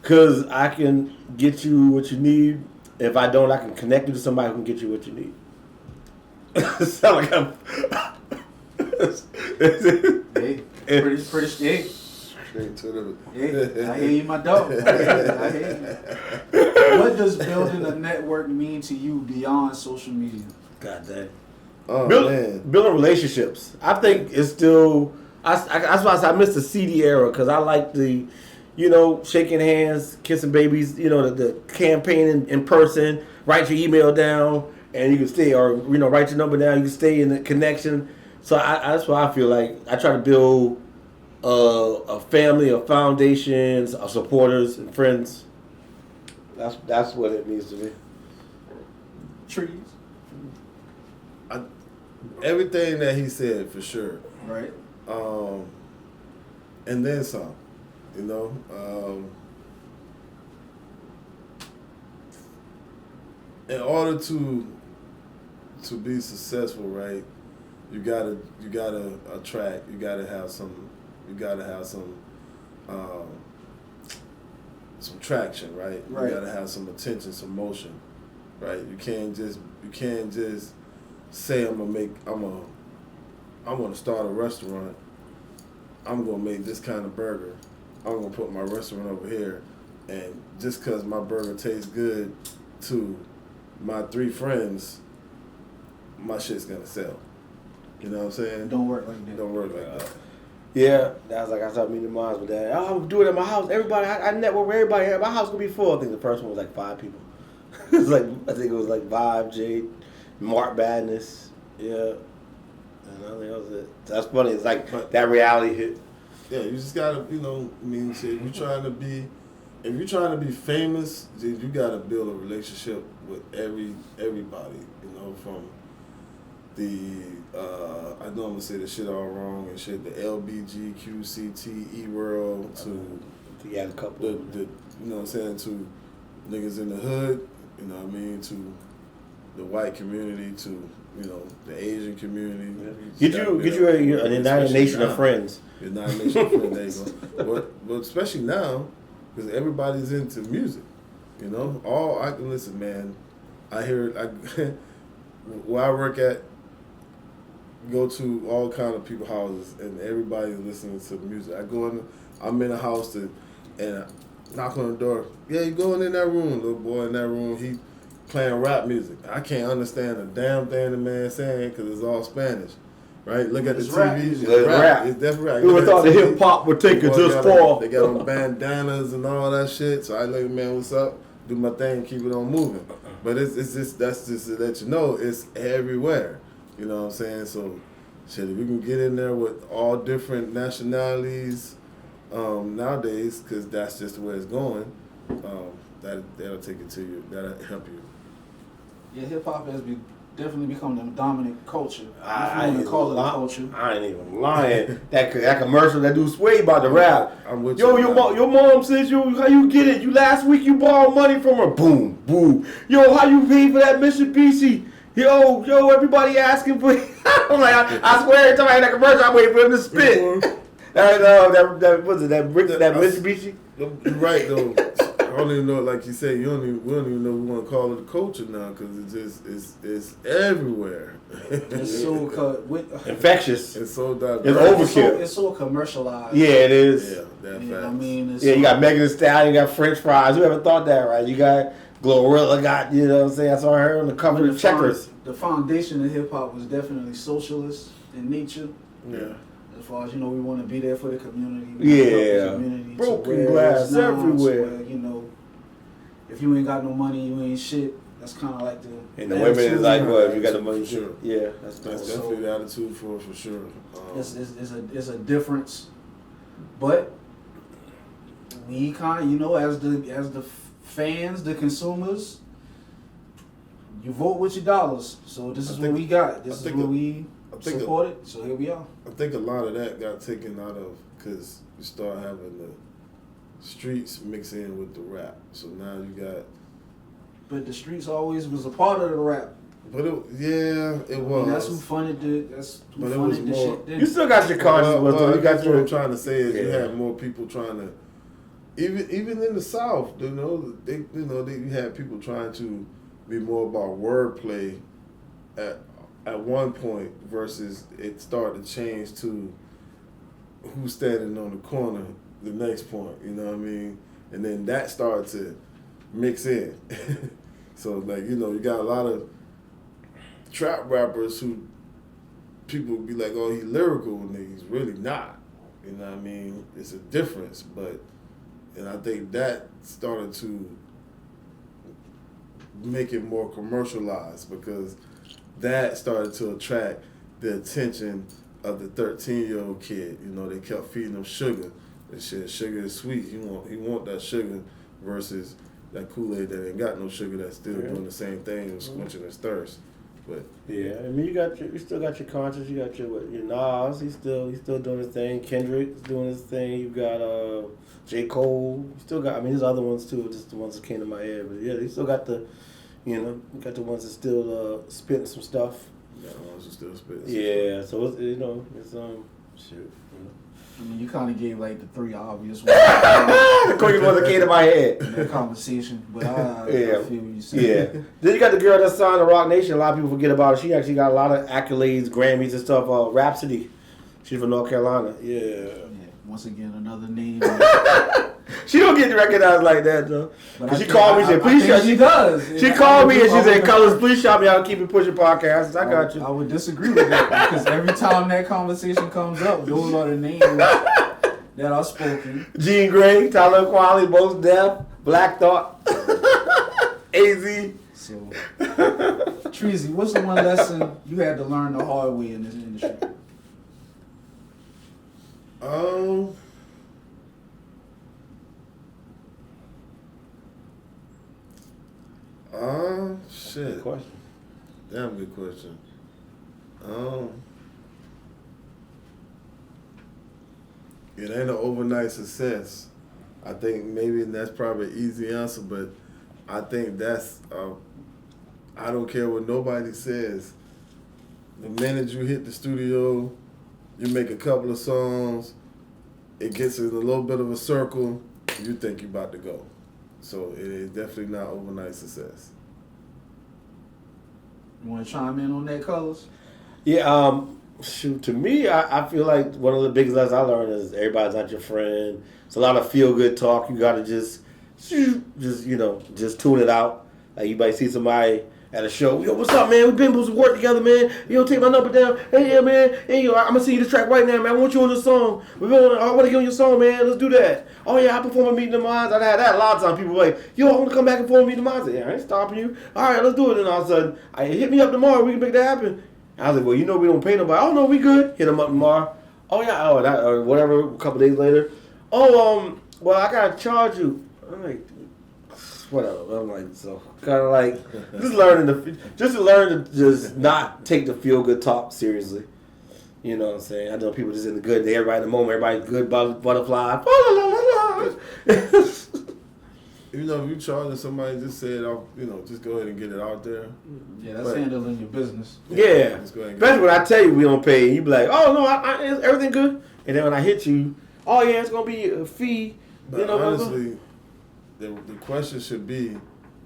Because I can get you what you need. If I don't, I can connect you to somebody who can get you what you need. Sound like I'm... Hey, pretty hey. Straight to the... Hey, I hear you, my dog. I hear you. What does building a network mean to you beyond social media? God dang. Oh, man. Building relationships. I think it's still... That's why I said I missed the CD era, because I like the, you know, shaking hands, kissing babies, you know, the campaign in person, write your email down, and you can stay, or, you know, write your number down, you can stay in the connection. So that's why I feel like I try to build a family of foundations, of supporters and friends. That's what it means to me. Trees. Everything that he said, for sure. Right. And then some, you know. In order to be successful, right, you gotta attract. You gotta have some traction, right? Right. You gotta have some attention, some motion, right? You can't just say I'm gonna start a restaurant. I'm gonna make this kind of burger. I'm gonna put my restaurant over here, and just cause my burger tastes good to my 3 friends, my shit's gonna sell. You know what I'm saying? Don't work like that. Don't work like that. Yeah, that was like I started meeting moms with that. Oh, I'm doing it at my house. Everybody, I network with everybody. My house gonna be full. I think the first one was like 5 people. It was like, I think it was like Vibe, Jade, Mark Badness. Yeah. And I think that was it. That's funny. It's like that reality hit. Yeah, you just gotta, you know, I mean, shit. If you're trying to be famous, you gotta build a relationship with everybody. You know, from the I know I'm gonna say the shit all wrong and shit. The LBGQCT world to You had a couple. the you know what I'm saying, to niggas in the hood, you know what I mean, to the white community, to, you know, the Asian community. Get you an United Nation of friends. United Nation of friends, there you go. But especially now, because everybody's into music, you know. All I can listen, man. I hear where I work at, go to all kind of people's houses, and everybody's listening to music. I'm in a house and I knock on the door. Yeah, you going in that room, little boy in that room. He playing rap music. I can't understand a damn thing the man saying because it's all Spanish, right? Look at the TV. It's rap. It's definitely rap. Who would have thought the hip hop would take it this far? They got on bandanas and all that shit. So I like, man, what's up? Do my thing, keep it on moving. But that's just to let you know it's everywhere. You know what I'm saying? So, shit, if we can get in there with all different nationalities nowadays, because that's just the way it's going, that'll take it to you. That'll help you. Yeah, hip hop has definitely become the dominant culture. I ain't call it a culture. I ain't even lying. that commercial that dude Sway about the rap. I'm with Yo, you. your mom says how you get it? You last week you borrowed money from her. Boom, boom. Yo, how you pay for that Mitsubishi? Yo, everybody asking for. I'm like, I swear every time I hear that commercial, I wait for him to spit. That was it. That Mitsubishi. You're right though. I don't even know, like you said, we don't even know we want to call it a culture now because it's everywhere. It's so infectious. It's so diverse. It's overkill. It's so commercialized. Yeah, it is. Yeah, that fact. I mean, you got Megan Thee Stallion, you got French fries. Whoever thought that, right? You got Glorilla, got, you know what I'm saying? That's all I heard on the cover of Checkers. The foundation of hip hop was definitely socialist in nature. Yeah. As far as, you know, we want to be there for the community. Yeah. Community Broken glass everywhere. Where, you know, if you ain't got no money, you ain't shit. That's kind of like the. And the women is like, what? If you got the money, sure. Yeah, that's definitely the attitude for sure. It's a difference, but we kind of, you know, as the fans, the consumers, you vote with your dollars. So this is what we got. This is what we supported. So here we are. I think a lot of that got taken out of because you start having the streets mix in with the rap. So now you got. But the streets always was a part of the rap. But it was. Mean, that's who funded it. That's who funded the shit. You still got your conscience. You got what I'm trying to say is you had more people trying to. Even in the South, you had people trying to be more about wordplay at one point versus it started to change to who's standing on the corner the next point, you know what I mean? And then that started to mix in. So, like, you know, you got a lot of trap rappers who people be like, oh, he's lyrical, and he's really not. You know what I mean? It's a difference, and I think that started to make it more commercialized because that started to attract the attention of the 13-year-old kid. You know, they kept feeding him sugar. And shit, sugar is sweet. He want that sugar versus that Kool-Aid that ain't got no sugar that's still doing the same thing and quenching his thirst. But yeah, I mean, you still got your conscience. You got your Nas. He's still doing his thing. Kendrick's doing his thing. You got J. Cole. You still got. I mean, there's other ones too. Just the ones that came to my head. But yeah, you still got the. You got the ones that still spitting some stuff. Yeah, the ones that still spitting. Yeah, so it's shoot. I mean, you kind of gave like the three obvious ones. The quickest ones that came to my head. In that conversation, but I feel what you said. Yeah. Then you got the girl that signed to Rock Nation. A lot of people forget about her. She actually got a lot of accolades, Grammys and stuff. Rhapsody. She's from North Carolina. Yeah. Once again, another name. She don't get recognized like that though. She called me and said, "Please shop." She does. She called me and she said, "Colors, please shop me out. Keep it pushing podcasts." I got you. I would disagree with that because every time that conversation comes up, those are the names that are spoken. Jean Grey, Tyler Qualley, Most Def, Black Thought, AZ. So, Treezy, what's the one lesson you had to learn the hard way in this industry? Shit. Good question. Damn good question. It ain't an overnight success. I think maybe that's probably an easy answer, but I think that's. I don't care what nobody says. The minute you hit the studio, you make a couple of songs, it gets in a little bit of a circle, you think you're about to go. So it is definitely not overnight success. You want to chime in on that, Colors? Yeah, shoot, to me, I feel like one of the biggest lessons I learned is everybody's not your friend. It's a lot of feel-good talk. You got to just tune it out. Like, you might see somebody at a show, yo, what's up, man? We've been supposed to work together, man. Yo, take my number down. Hey, yeah, man. Hey, yo, I'm going to sing you this track right now, man. I want you on this song. I want to get on your song, man. Let's do that. Oh, yeah, I perform at Meeting the Minds. I've had that a lot of times. People were like, yo, I want to come back and perform at Meeting the Minds. I said, yeah, I ain't stopping you. All right, let's do it. And all of a sudden, hit me up tomorrow. We can make that happen. I was like, well, you know we don't pay nobody. Oh, no, we good. Hit them up tomorrow. Oh, yeah, or whatever, a couple days later. Oh, well, I got to charge you. I'm like, whatever. I'm like, so kind of like just to learn to just not take the feel good talk seriously. You know what I'm saying? I know people just in the good day, everybody in the moment, everybody's good butterfly. You know, if you charging somebody, just say it, just go ahead and get it out there. Yeah, that's handling your business. Yeah. Just go ahead and Especially when I tell you we don't pay, and you be like, oh no, is everything good? And then when I hit you, oh yeah, it's gonna be a fee. But honestly, the question should be,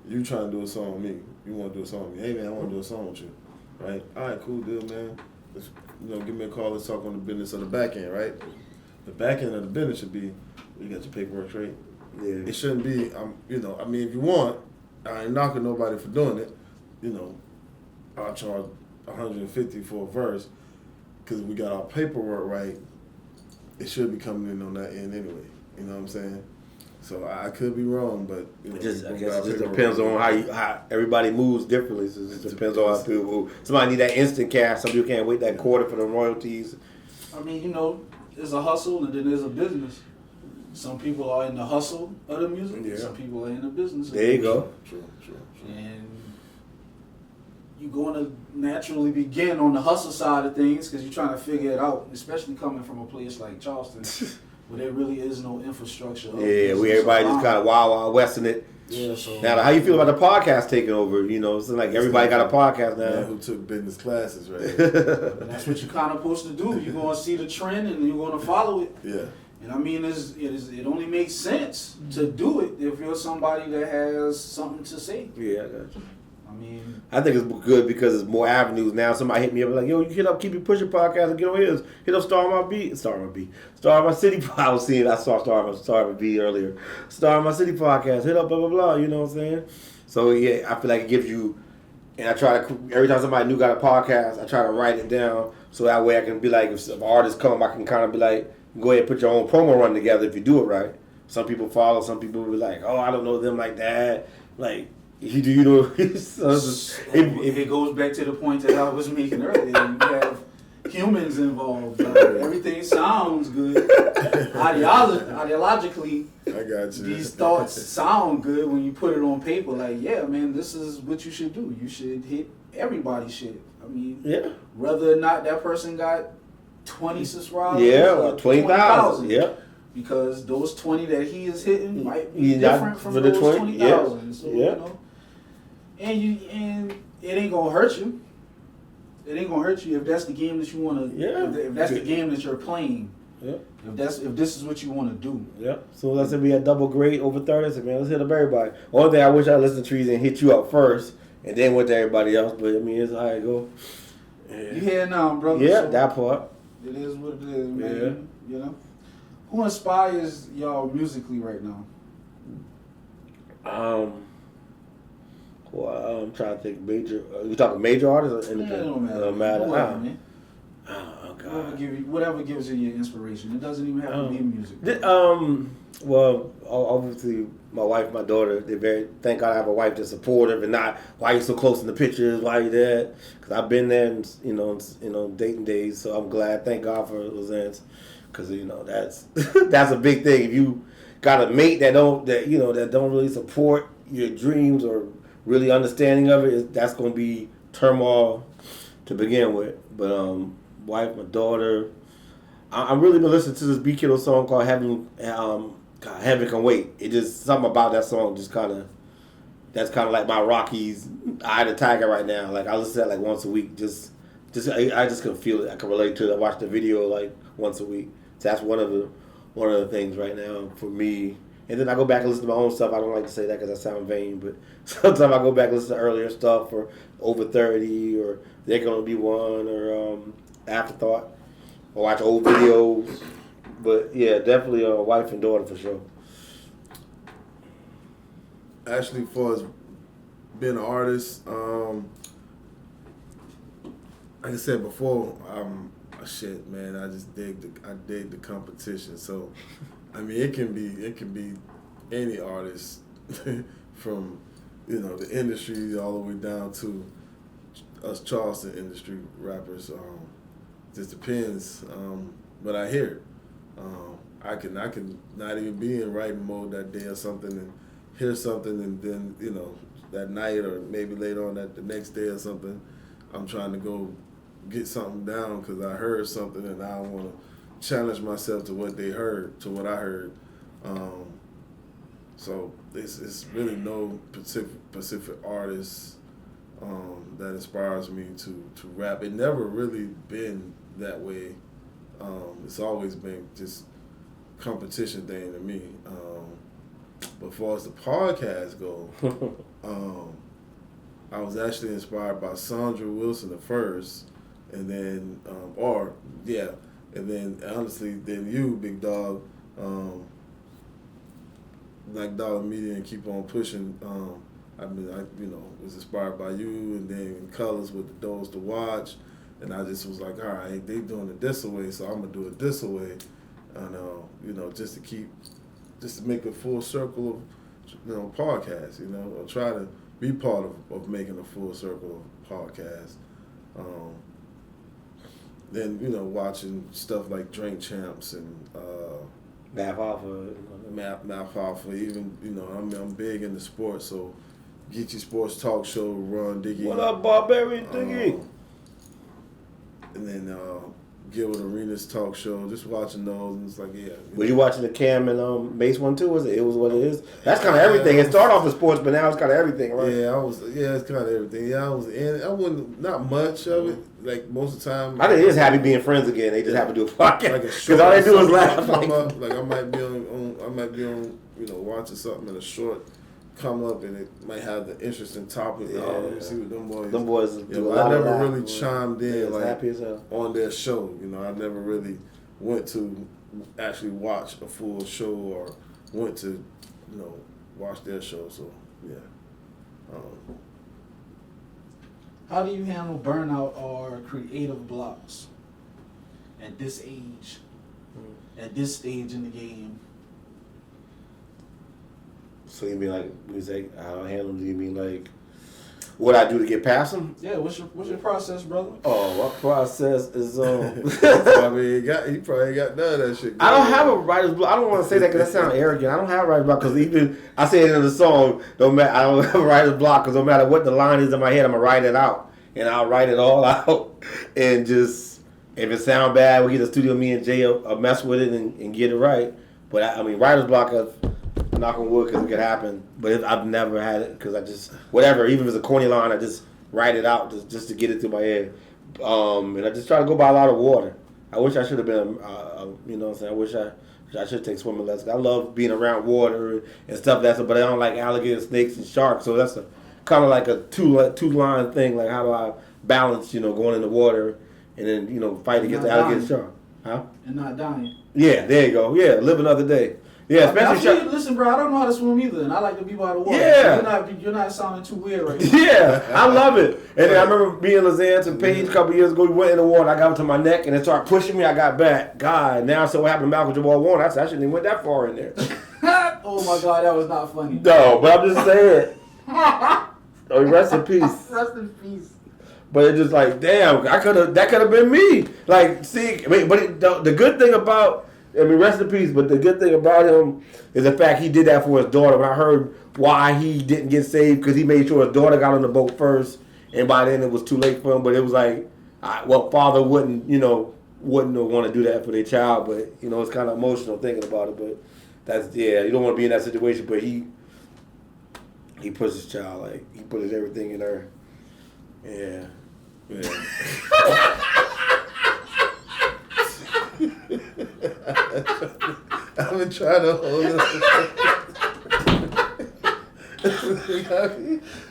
you trying to do a song with me. You want to do a song with me. Hey, man, I want to do a song with you. Right? All right, cool deal, man. Let's, give me a call. Let's talk on the business of the back end, right? The back end of the business should be, you got your paperwork straight. Yeah. It shouldn't be, if you want, I ain't knocking nobody for doing it. I'll charge $150 for a verse because we got our paperwork right. It should be coming in on that end anyway. You know what I'm saying? So I could be wrong, but I guess it just depends on how everybody moves differently. So it just depends on how people move. Somebody need that instant cash. Some people can't wait that quarter for the royalties. I mean, there's a hustle and then there's a business. Some people are in the hustle of the music. Yeah. Some people are in the business. There you go. True. And you're going to naturally begin on the hustle side of things because you're trying to figure it out, especially coming from a place like Charleston, where there really is no infrastructure. Yeah, everybody just kind of wild westing it. Yeah. So now, how you feel about the podcast taking over? It's like everybody got a podcast now. Man who took business classes, right? And that's what you're kind of supposed to do. You're going to see the trend and you're going to follow it. Yeah. And I mean, it only makes sense to do it if you're somebody that has something to say. Yeah, I got you. I think it's good because it's more avenues now. Somebody hit me up like, yo, you hit up Keep It Pushing podcast and get on his. Hit up Star My Star My City. I saw Star My Beat earlier. Star My City podcast. Hit up blah blah blah. You know what I'm saying? So yeah, I feel like it gives you. And I try to every time somebody new got a podcast, I try to write it down so that way I can be like, if an artist come, I can kind of be like, go ahead and put your own promo run together if you do it right. Some people follow. Some people will be like, oh, I don't know them like that. Like. It goes back to the point that I was making earlier. You have humans involved. Everything sounds good. Ideologically, I got you. These thoughts sound good when you put it on paper. Like, yeah, man, this is what you should do. You should hit everybody's shit. I mean, whether or not that person got 20 subscribers, or 20,000, because those 20 that he is hitting might be different from those 20,000. So and it ain't gonna hurt you. It ain't gonna hurt you if that's the game that you want to. Yeah. If that's the game that you're playing. Yeah. If this is what you want to do. Yeah. So let's say we had double grade over 30. I said, man, let's hit up everybody. Only thing I wish I listened to Treezy and hit you up first, and then went to everybody else. But I mean, it's how it go. Yeah. You here now, brother? Yeah, so that part. It is what it is, man. Yeah. Who inspires y'all musically right now? Well, I'm trying to think major. You talking major artists or independent? It don't matter. Whoever, man. Oh God. Whatever gives you your inspiration. It doesn't even have to be music. Well, obviously, my wife, my daughter. Thank God I have a wife that's supportive and not why you so close in the pictures, why you that? Because I've been there, dating days. So I'm glad. Thank God for those ends, because that's that's a big thing. If you got a mate that don't really support your dreams or really understanding of it, that's going to be turmoil to begin with. But wife, my daughter, I'm really been listening to this B Kiddo song called Heaven Can Wait. It just something about that song just kind of that's kind of like my Rockies Eye the Tiger right now. Like I listen to that like once a week. I just can feel it. I can relate to it. I watch the video like once a week. So that's one of the things right now for me. And then I go back and listen to my own stuff. I don't like to say that because I sound vain, but sometimes I go back and listen to earlier stuff or Over 30 or They're Gonna Be One or Afterthought or watch old videos. But yeah, definitely a wife and daughter for sure. Actually, for as being an artist, like I said before, shit, man. I just dig the competition. So, I mean, it can be any artist from the industry all the way down to us Charleston industry rappers. Just depends. But I hear it. I can not even be in writing mode that day or something and hear something and then that night or maybe later on the next day or something, I'm trying to go get something down because I heard something and I want to challenge myself to what they heard, to what I heard. So it's really no specific artist that inspires me to rap. It never really been that way. It's always been just competition thing to me. But as far as the podcast go, I was actually inspired by Sandra Wilson at first, and then, and then honestly, then you, Big Dog, like Dollar Media and Keep On Pushing. I was inspired by you, and then Colors with the Doors to Watch, and I just was like, all right, they doing it this way, so I'm gonna do it this way, and just to make a full circle of podcasts, or try to be part of making a full circle of podcasts. Then watching stuff like Drink Champs and Math Alpha. Math Alpha. Even I'm big into sports, so Get Your Sports Talk Show, Run Diggy. What up, Barbarian Diggy? And then Gilbert Arenas talk show, just watching those, and it's like, yeah. Were you watching the Cam and Mace one too? Was it what it is? That's kind of everything. It started off with sports, but now it's kind of everything, right? Yeah, it's kind of everything. Yeah, I was in. I wouldn't, not much of it. Like most of the time, I think it is happy being friends again. They just have to do a podcast like because all they do is laugh. Like I might be on, watching something in a short come up and it might have the interesting topic. Yeah. Oh, let me see what them boys. Them boys do a I lot of never that. really chimed in like happy as hell. on their show. I never really went to actually watch a full show or went to watch their show. So yeah. How do you handle burnout or creative blocks at this age, at this stage in the game? So you mean like music? How I handle? Do you mean like what I do to get past them? Yeah, what's your process, brother? Oh, my process is I mean, he probably got none of that shit. I don't have a writer's block. I don't want to say that because that sounds arrogant. I don't have a writer's block because even I say it in the song. Don't matter. I don't have a writer's block because no matter what the line is in my head, I'm gonna write it out, and I'll write it all out, and just if it sounds bad, we get the studio. Me and Jay will mess with it and get it right. But I mean, writer's block of. Knock on wood, because it could happen. But I've never had it because I just whatever. Even if it's a corny line, I just write it out just to get it through my head. And I just try to go by a lot of water. I wish I should have been, what I'm saying. I wish I should take swimming lessons. I love being around water and stuff. But I don't like alligators, snakes, and sharks. So that's kind of like a two line thing. Like how do I balance, going in the water and then fight against the alligator shark, huh? And not dying. Yeah, there you go. Yeah, live another day. Yeah, especially listen, bro. I don't know how to swim either, and I like to be by the water. Yeah, so you're not sounding too weird right now. Yeah, I love it. And then I remember being in Lausanne and Page a couple years ago. We went in the water. I got up to my neck, and it started pushing me. I got back. God, now I said what happened to Malcolm Jamal Warner. I said I shouldn't even went that far in there. Oh my God, that was not funny. No, but I'm just saying. Oh, rest in peace. Rest in peace. But it's just like, damn, that could have been me. Like, see, the good thing about. Rest in peace, but the good thing about him is the fact he did that for his daughter. When I heard why he didn't get saved, because he made sure his daughter got on the boat first, and by then it was too late for him. But it was like, father wouldn't want to do that for their child, but, it's kind of emotional thinking about it. But you don't want to be in that situation, but he He puts his child, like, he put his everything in her. Yeah. Yeah. I've been trying to hold it.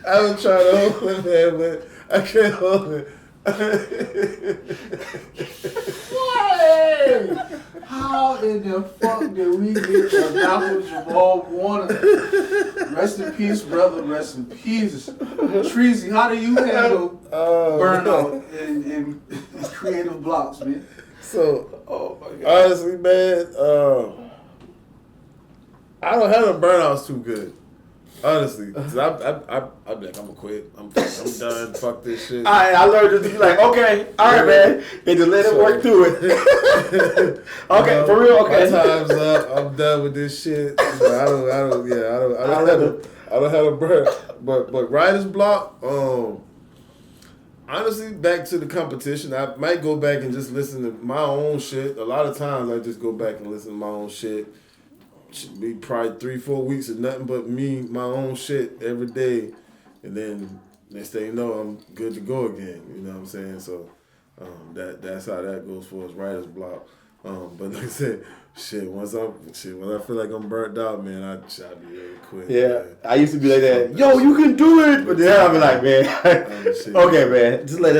I've been trying to hold it, man, but I can't hold it. Hey! How in the fuck did we get to Malcolm Jamal Warner? Rest in peace, brother. Rest in peace. Treezy, how do you handle burnout and creative blocks, man? So, Oh, my God. honestly, man, I don't handle burnouts too good. Honestly, 'cause I'm like, I'm gonna quit. I'm done. Fuck this shit. I learned to be like, okay, all right, man, and just let it work through it. Okay, for real, okay. My time's up. I'm done with this shit. I don't have a burn. But writer's block. Honestly, back to the competition. I might go back and just listen to my own shit. A lot of times, I just go back and listen to my own shit. Should be probably 3-4 weeks of nothing but me, my own shit every day, and then next thing you know, I'm good to go again. You know what I'm saying? So that's how that goes for us writer's block. But like I said, when I feel like I'm burnt out, man, I be ready to quit. Yeah, man. I used to be like that. Yo, you can do it, but then I'll be like, man, okay, man, just let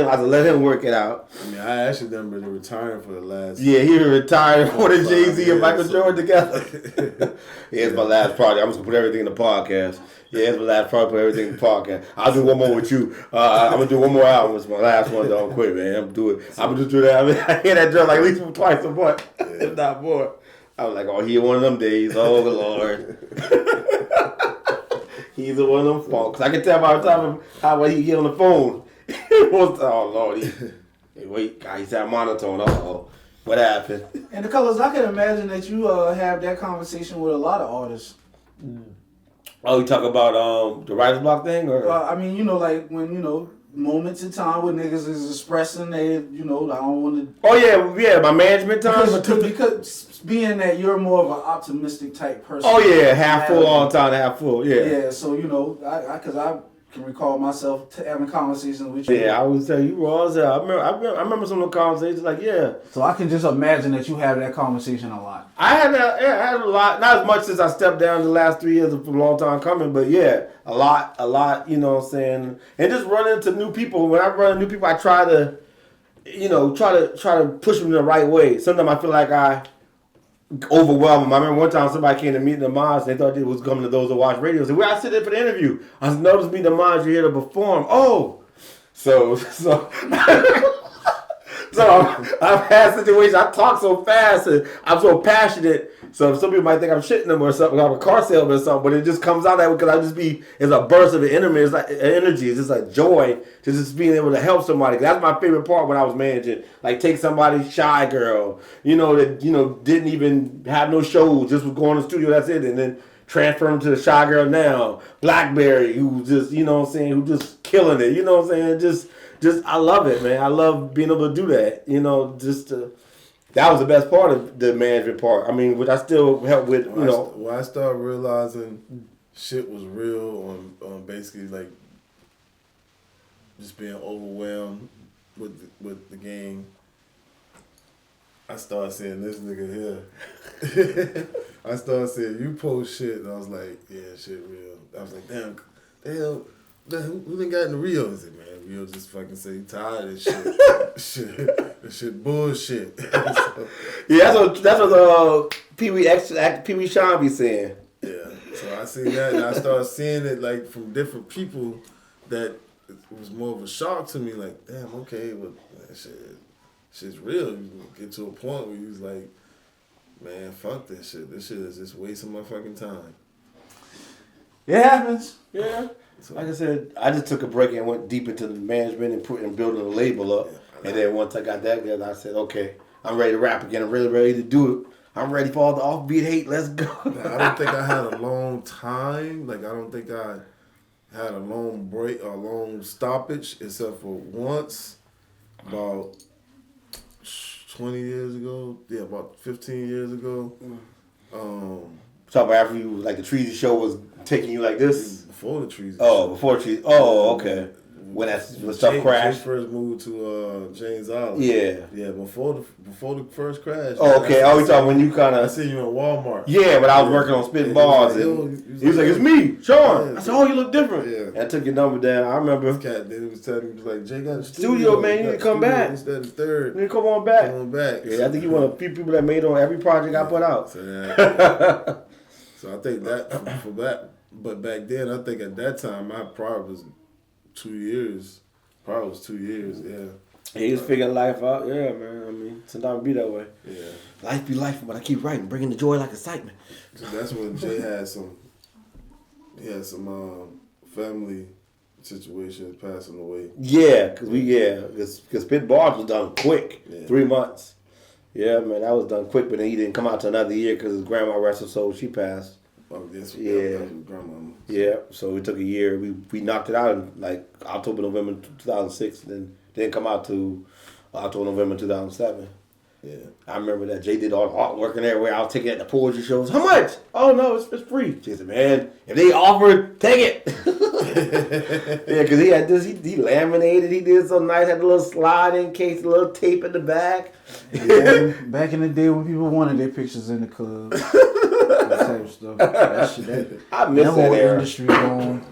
him work it out. I mean, I actually done been retiring for the last. Yeah, he retired for the Jay-Z and years, Michael so. Jordan together. Yeah, it's my last project. I'm just gonna put everything in the podcast. Yeah, it's my last project. Put everything in the podcast. I'll do one more with you. I'm gonna do one more album. It's my last one. Don't quit, man. I'm gonna just do that. I mean, I hear that drum like at least twice a month, if not more. I was like, oh, he one of them days. Oh, Lord. He's one of them folks. I can tell by the time how he get on the phone. Oh, Lord. Wait, God, he's at monotone. Uh-oh. What happened? And the Colors, I can imagine that you have that conversation with a lot of artists. Oh, you talk about the writer's block thing? Or? I mean, like when, moments in time where niggas is expressing they, I don't want to... Oh, yeah, my management time. Because being that you're more of an optimistic type person. Oh, yeah, half full all the time, half full, yeah. Yeah, so, because I can recall myself having conversations with you. Yeah, I would say you were always there. I remember some of the conversations, like, yeah. So I can just imagine that you have that conversation a lot. I had a lot, not as much since I stepped down the last 3 years from a long time coming, but yeah, a lot, you know what I'm saying? And just running into new people. When I run into new people, I try to, try to push them in the right way. Sometimes I feel like I overwhelm them. I remember one time somebody came to meet the Mods and they thought they was coming to those that watch radio. I said, where I sit in for the interview? I said, notice me the Mods, you're here to perform. Oh! So I've had situations, I talk so fast and I'm so passionate, so some people might think I'm shitting them or something, I'm a car salesman or something, but it just comes out that way because it's a burst of energy, it's like energy, it's just like joy to just being able to help somebody. That's my favorite part when I was managing. Like take somebody shy girl, that didn't even have no shows, just was going to the studio, that's it, and then transfer them to the shy girl now. Blackberry, who just, who just killing it, Just I love it, man. I love being able to do that. That was the best part of the management part. I mean, which I still help with, When I started realizing shit was real on basically like just being overwhelmed with the game, I started saying this nigga here. I started saying you post shit, and I was like, yeah, shit real. I was like, damn, who done got in the Rio? I said, man, Rio just fucking say he tired of this shit bullshit. So, yeah, that's what Pee Wee Shaun be saying. Yeah, so I seen that, and I started seeing it like from different people that it was more of a shock to me. Like, damn, okay, but shit's real. You get to a point where you was like, man, fuck this shit. This shit is just wasting my fucking time. It happens. Yeah. So, like I said, I just took a break and went deep into the management and building a label up. Yeah, and then once I got that together, I said, okay, I'm ready to rap again. I'm really ready to do it. I'm ready for all the offbeat hate. Let's go. I don't think I had a long time. Like, I don't think I had a long break or a long stoppage, except for once about 20 years ago. Yeah, about 15 years ago. talking about after you, like the Treezy show was taking you like this? Before the Treezy. Oh, before Treezy. Oh, okay. When stuff crashed. Jay first moved to James Island. Yeah. Yeah, before the first crash. Oh, okay. Oh, you talking when you kind I of... seen you in Walmart. Yeah, but I was working on spitting bars. He was like, it's me, Sean. Yeah. I said, oh, you look different. Yeah. And I took your number down. I remember. Cat, then he was telling me, like, Jay got a Studio, man, you need to come back. Instead of third. You need to come on back. Come on back. Yeah, I think you one of the few people that made on every project I put out. So I think that for that, but back then, I think at that time, I probably was 2 years. Probably was 2 years, yeah. He was figuring life out. Yeah, man. I mean, sometimes it be that way. Yeah. Life be life, but I keep writing, bringing the joy like excitement. So that's when Jay had some family situations passing away. Yeah, because Spit Bars was done quick, 3 months. Yeah, man, that was done quick, but then he didn't come out to another year because his grandma, rest her soul, she passed. Oh, yes, Yeah. grandma. Yeah, so it took a year. We knocked it out in like October, November 2006, then didn't come out to October, November 2007. Yeah. I remember that Jay did all the artwork and everywhere. I was taking it at the poetry shows. How much? Oh no, it's free. She said, man, if they offered, take it. Yeah, because he had this, he laminated, he did so nice, had a little sliding case, a little tape in the back. Back in the day when people wanted their pictures in the club. That type of stuff. That shit, I miss that whole era. industry going.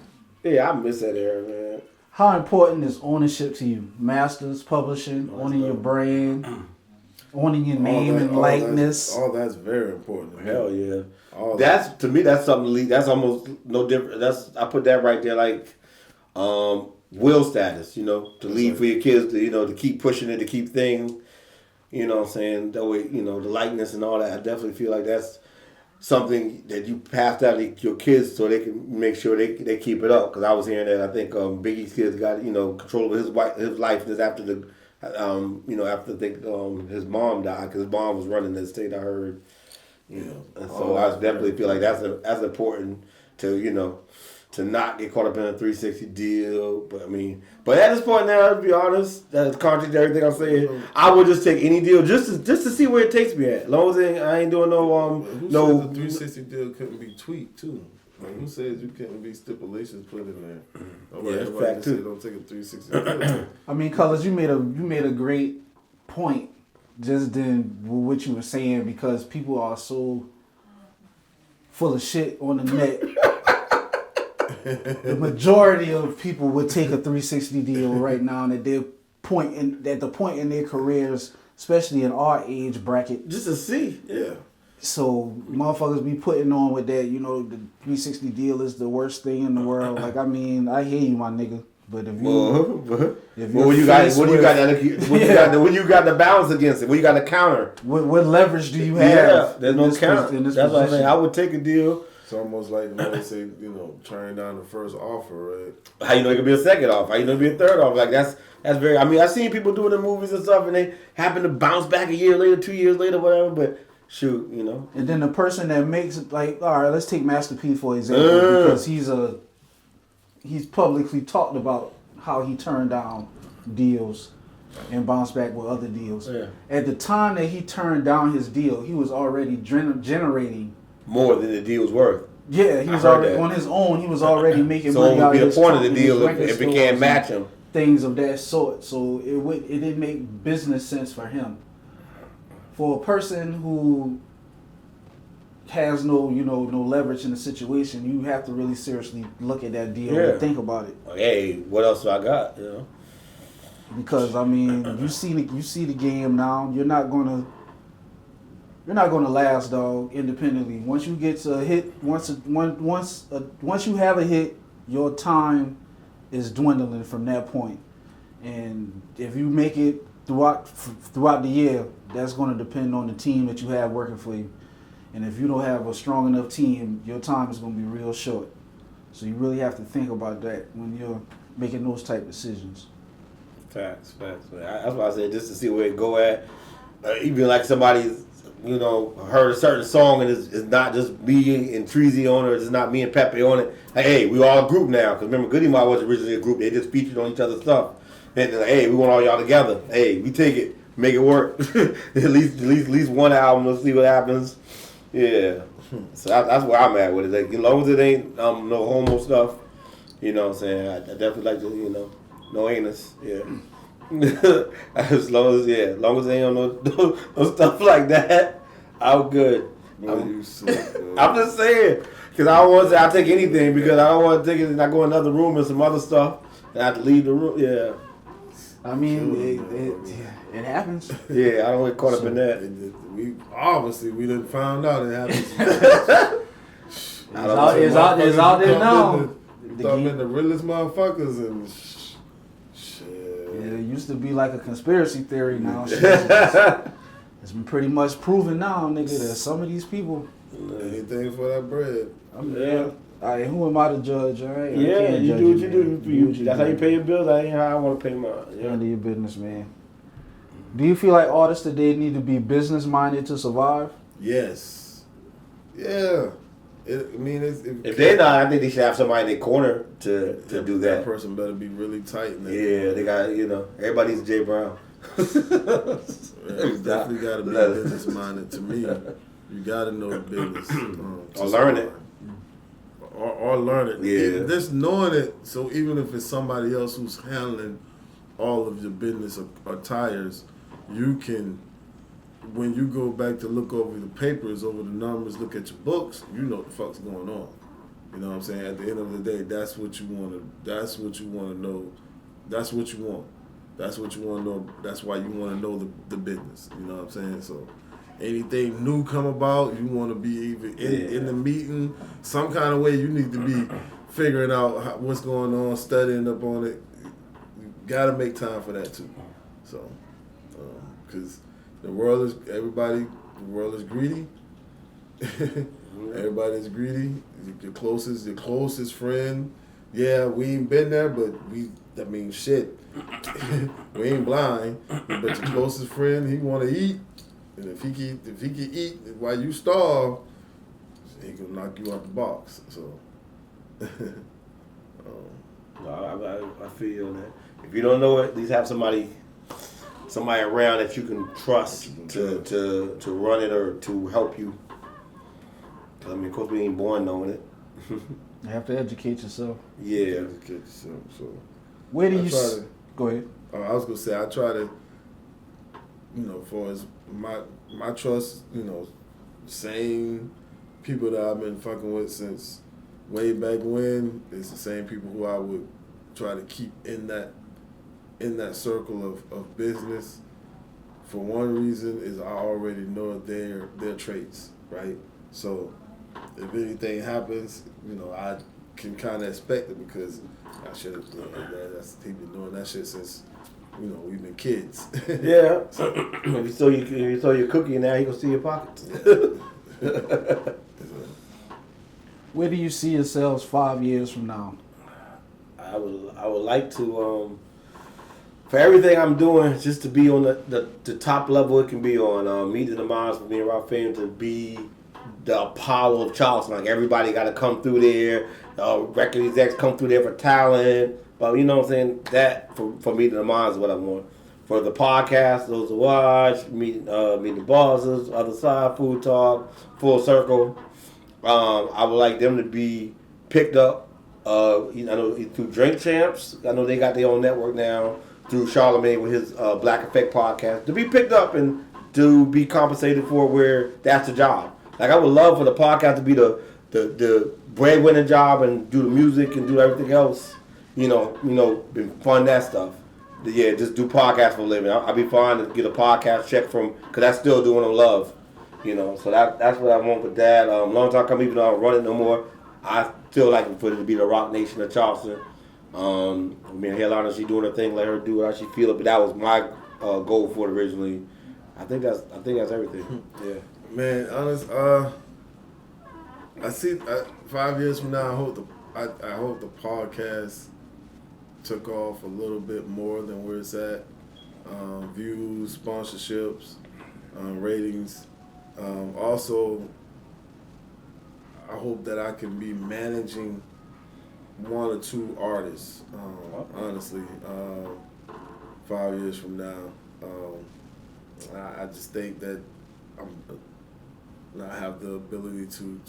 Yeah, I miss that era, man. How important is ownership to you? Masters, publishing, owning your brand, owning your name and likeness. All that's very important. To me. Hell yeah. All That's to me. That's something. That's almost no different. I put that right there, like will status. You know, to leave for your kids. To keep pushing it, to keep things. You know what I'm saying? That way, the likeness and all that. I definitely feel like that's something that you pass down to your kids so they can make sure they keep it up. Because I was hearing that I think Biggie's kids got control of his life just after the after his mom died, because his mom was running the state. I heard. And so I definitely feel like that's important to to not get caught up in a 360 deal. But at this point now, to be honest, that's contrary to everything I'm saying. I would just take any deal just to see where it takes me at. As long as I ain't doing Who said the 360 deal couldn't be tweaked too? Like, who says you couldn't be stipulations put in there? That's everybody fact just too. say don't take a 360 deal. Colors, you made a great point just then with what you were saying, because people are so full of shit on the net. The majority of people would take a 360 deal right now, and at the point in their careers, especially in our age bracket, Just to see. Yeah. so motherfuckers be putting on with that. The 360 deal is the worst thing in the world. Like, I hear you, my nigga. But if What you got the balance against it? What you got to counter? what leverage do you have? Yeah, there's no in this counter. in this That's what I'm position? saying. I would take a deal. It's almost like they say, turning down the first offer, right? How you know it could be a second off? How you know it could be a third off? Like that's very. I've seen people do it in movies and stuff, and they happen to bounce back a year later, 2 years later, whatever. But shoot, And then the person that makes it, like, all right, let's take Master P for example, because he's publicly talked about how he turned down deals and bounced back with other deals. Yeah. At the time that he turned down his deal, he was already generating more than the deal's worth. Yeah, he was already on his own. He was already making So money it out would be of a his point of the company, deal his if record it stores can't and match him. things of that sort. So it didn't make business sense for him. For a person who has no leverage in the situation, you have to really seriously look at that deal and think about it. Hey, what else do I got? Because you see the game now. You're not gonna last, dog, independently. Once you get to a hit, once you have a hit, your time is dwindling from that point. And if you make it throughout the year, that's going to depend on the team that you have working for you. And if you don't have a strong enough team, your time is going to be real short. So you really have to think about that when you're making those type decisions. Facts. That's why I said just to see where it go at. Even like somebody's, heard a certain song and it's not just me and Treezy on it, it's not me and Pepe on it. Like, hey, we all a group now. Because remember, Goody Mob was originally a group. They just featured on each other's stuff. And they're like, hey, we want all y'all together. Hey, we take it, make it work. at least one album. Let's see what happens. Yeah. So that's where I'm at with it. Like, as long as it ain't no homo stuff, you know what I'm saying? I definitely like to, no anus, yeah. as long as it ain't on no stuff like that, I'm good. I'm just saying, because I don't want to say I'll take anything because I don't want to take it and I go in another room and some other stuff and I have to leave the room. Yeah. I mean, it happens. Yeah, I don't get caught up in that. We didn't find out it happens. It's out there now. I'm in the realest motherfuckers and shit. Yeah, it used to be like a conspiracy theory now. Shit. It's been pretty much proven now, nigga, that some of these people. Anything for that bread. All right, who am I to judge? All right? Yeah, you do what you do. That's how you pay your bills. That ain't how I want to pay mine. Handle your business, man. Do you feel like artists today need to be business minded to survive? Yes. Yeah. If they're not, I think they should have somebody in their corner to do that. That person better be really tight. They got, everybody's Jay Brown. You definitely got to be business minded to me. You got to know the business. Or learn it. Or learn it. Yeah. Just knowing it, so even if it's somebody else who's handling all of your business or tires, you can, when you go back to look over the papers, over the numbers, look at your books, you know what the fuck's going on. You know what I'm saying? At the end of the day, that's what you want to know. That's what you want. That's what you want to know. That's why you want to know the business. You know what I'm saying? So anything new come about, you want to be even in the meeting, some kind of way you need to be figuring out what's going on, studying up on it. You got to make time for that too. So, because the world is greedy. Everybody's greedy. Your closest friend. Yeah, we ain't been there, but shit. We ain't blind. But your closest friend, he want to eat. And if he can eat while you starve, he can knock you out the box. So, I feel that. If you don't know it, at least have somebody around that you can trust to run it or to help you. I mean, of course, we ain't born knowing it. You have to educate yourself. Yeah. Educate yourself. So, where do you go ahead? I was gonna say I try to, for as my trust, same people that I've been fucking with since way back when. It's the same people who I would try to keep in that circle of business. For one reason is I already know their traits, right? So if anything happens, I can kind of expect it because I should have done that. He's been doing that shit since we've been kids. Yeah. If you throw your cookie in there, he gonna see your pockets. Where do you see yourselves 5 years from now? I would like to for everything I'm doing, just to be on the top level it can be on. Meeting the minds for me and Rob Fame to be the Apollo of Charleston. Like everybody got to come through there. Record execs come through there for talent. But you know what I'm saying? That for Meeting the Minds is what I want. For the podcast, those to watch, meet the bosses, other side, food talk, full circle. I would like them to be picked up. I know through Drink Champs. I know they got their own network now. Through Charlemagne with his Black Effect podcast, to be picked up and to be compensated for where that's the job. Like I would love for the podcast to be the breadwinner job and do the music and do everything else. Fund that stuff. Yeah, just do podcasts for a living. I'd be fine to get a podcast check from, because that's still doing them love. So that's what I want with that. Long time coming, even though I don't run it no more, I still like for it to be the Rock Nation of Charleston. Helena, she doing her thing, let her do how she feel it, but that was my goal for it originally. I think that's everything. Yeah. Man, honest, I see 5 years from now. I hope the podcast took off a little bit more than where it's at. Views, sponsorships, ratings. Also, I hope that I can be managing one or two artists. Honestly, 5 years from now, I just think that and I have the ability to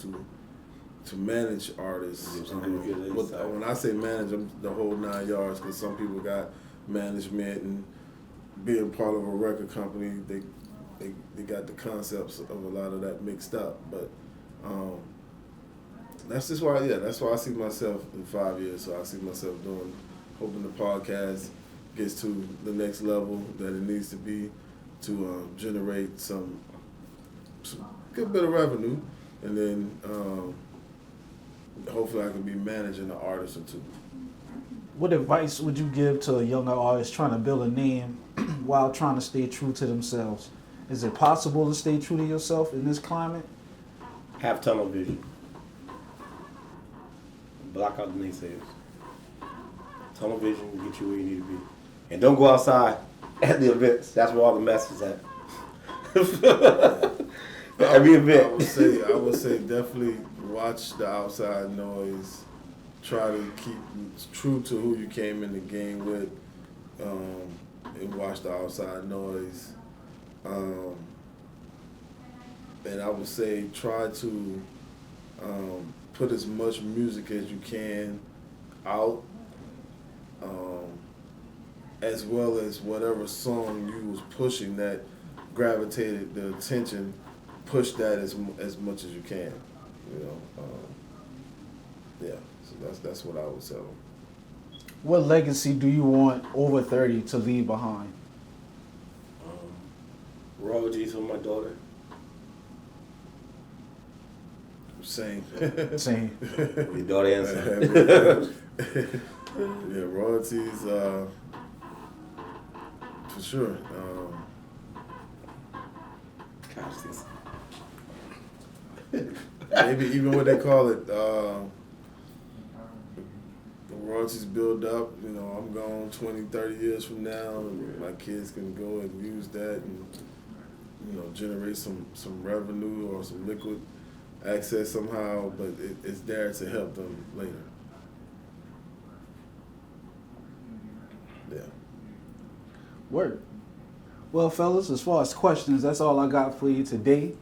manage artists. When I say manage, I'm the whole 9 yards, because some people got management and being part of a record company, they got the concepts of a lot of that mixed up. But that's just why, that's why I see myself in 5 years. So I see myself hoping the podcast gets to the next level that it needs to be to generate some good bit of revenue, and then hopefully I can be managing an artist or two. What advice would you give to a younger artist trying to build a name while trying to stay true to themselves? Is it possible to stay true to yourself in this climate? Have tunnel vision. Block out the naysayers. Tunnel vision will get you where you need to be. And don't go outside at the events. That's where all the mess is at. Every event. I would say definitely watch the outside noise. Try to keep true to who you came in the game with, and watch the outside noise. And I would say try to put as much music as you can out, as well as whatever song you was pushing that gravitated the attention. Push that as much as you can, So that's what I would tell them. What legacy do you want over 30 to leave behind? Royalties from my daughter. Same. Same. Your daughter and son. Yeah, royalties, for sure. Maybe even what they call it, the royalties build up. I'm gone 20, 30 years from now, and my kids can go and use that and, generate some revenue or some liquid access somehow, but it's there to help them later. Yeah. Word. Well, fellas, as far as questions, that's all I got for you today.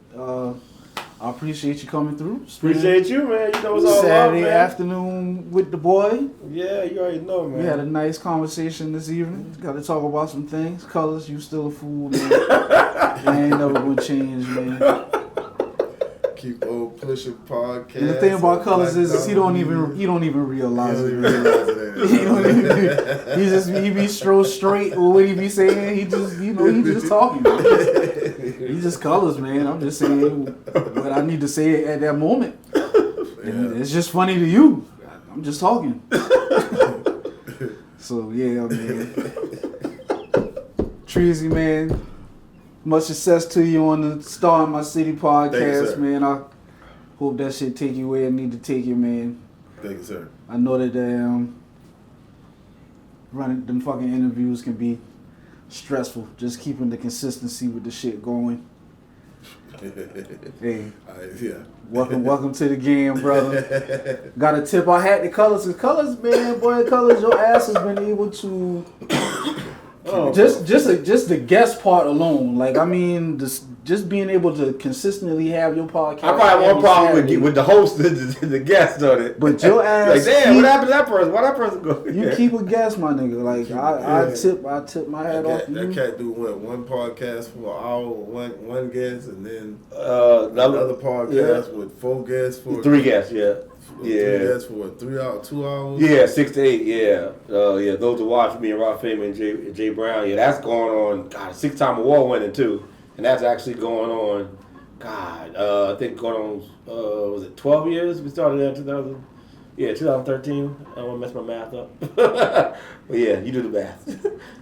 I appreciate you coming through. Appreciate you, man. You know it's all Saturday love, man. afternoon with the boy. Yeah, you already know, man. We had a nice conversation this evening. Got to talk about some things. Colors, you still a fool, man. I ain't never gonna change, man. Keep old pushing podcast. And the thing about Colors is he don't even realize it. He be straight with what he be saying. He just talking. He just Colors, man. I'm just saying what I need to say at that moment. And it's just funny to you. I'm just talking. So yeah, man. Treezy, man. Much success to you on the Star in My City podcast, man. I hope that shit take you where it need to take you, man. Thank you, sir. I know that running them fucking interviews can be stressful. Just keeping the consistency with the shit going. Hey, welcome to the game, brother. Got to tip our hat to Colors. Cause Colors, man, boy, Colors, your ass has been able to. Just the guest part alone, like I mean, just being able to consistently have your podcast. I probably have one problem with the host and the guest on it. But your ass, like damn, what happened to that person? Why that person go? You keep a guest, my nigga. Like I tip my hat off to you. That cat do what? One podcast for an hour, one guest, and then another podcast with 4 guests for 3 guests. Yeah. 3 guests for what? 3 hours, 2 hours. Yeah, 6 to 8. Yeah. Those who watch me and Rob Fame and Jay Brown. Yeah, that's going on. God, 6-time award winning too, and that's actually going on. God, I think going on. Was it 12 years? We started that 2013. I don't want to mess my math up. But yeah, you do the math.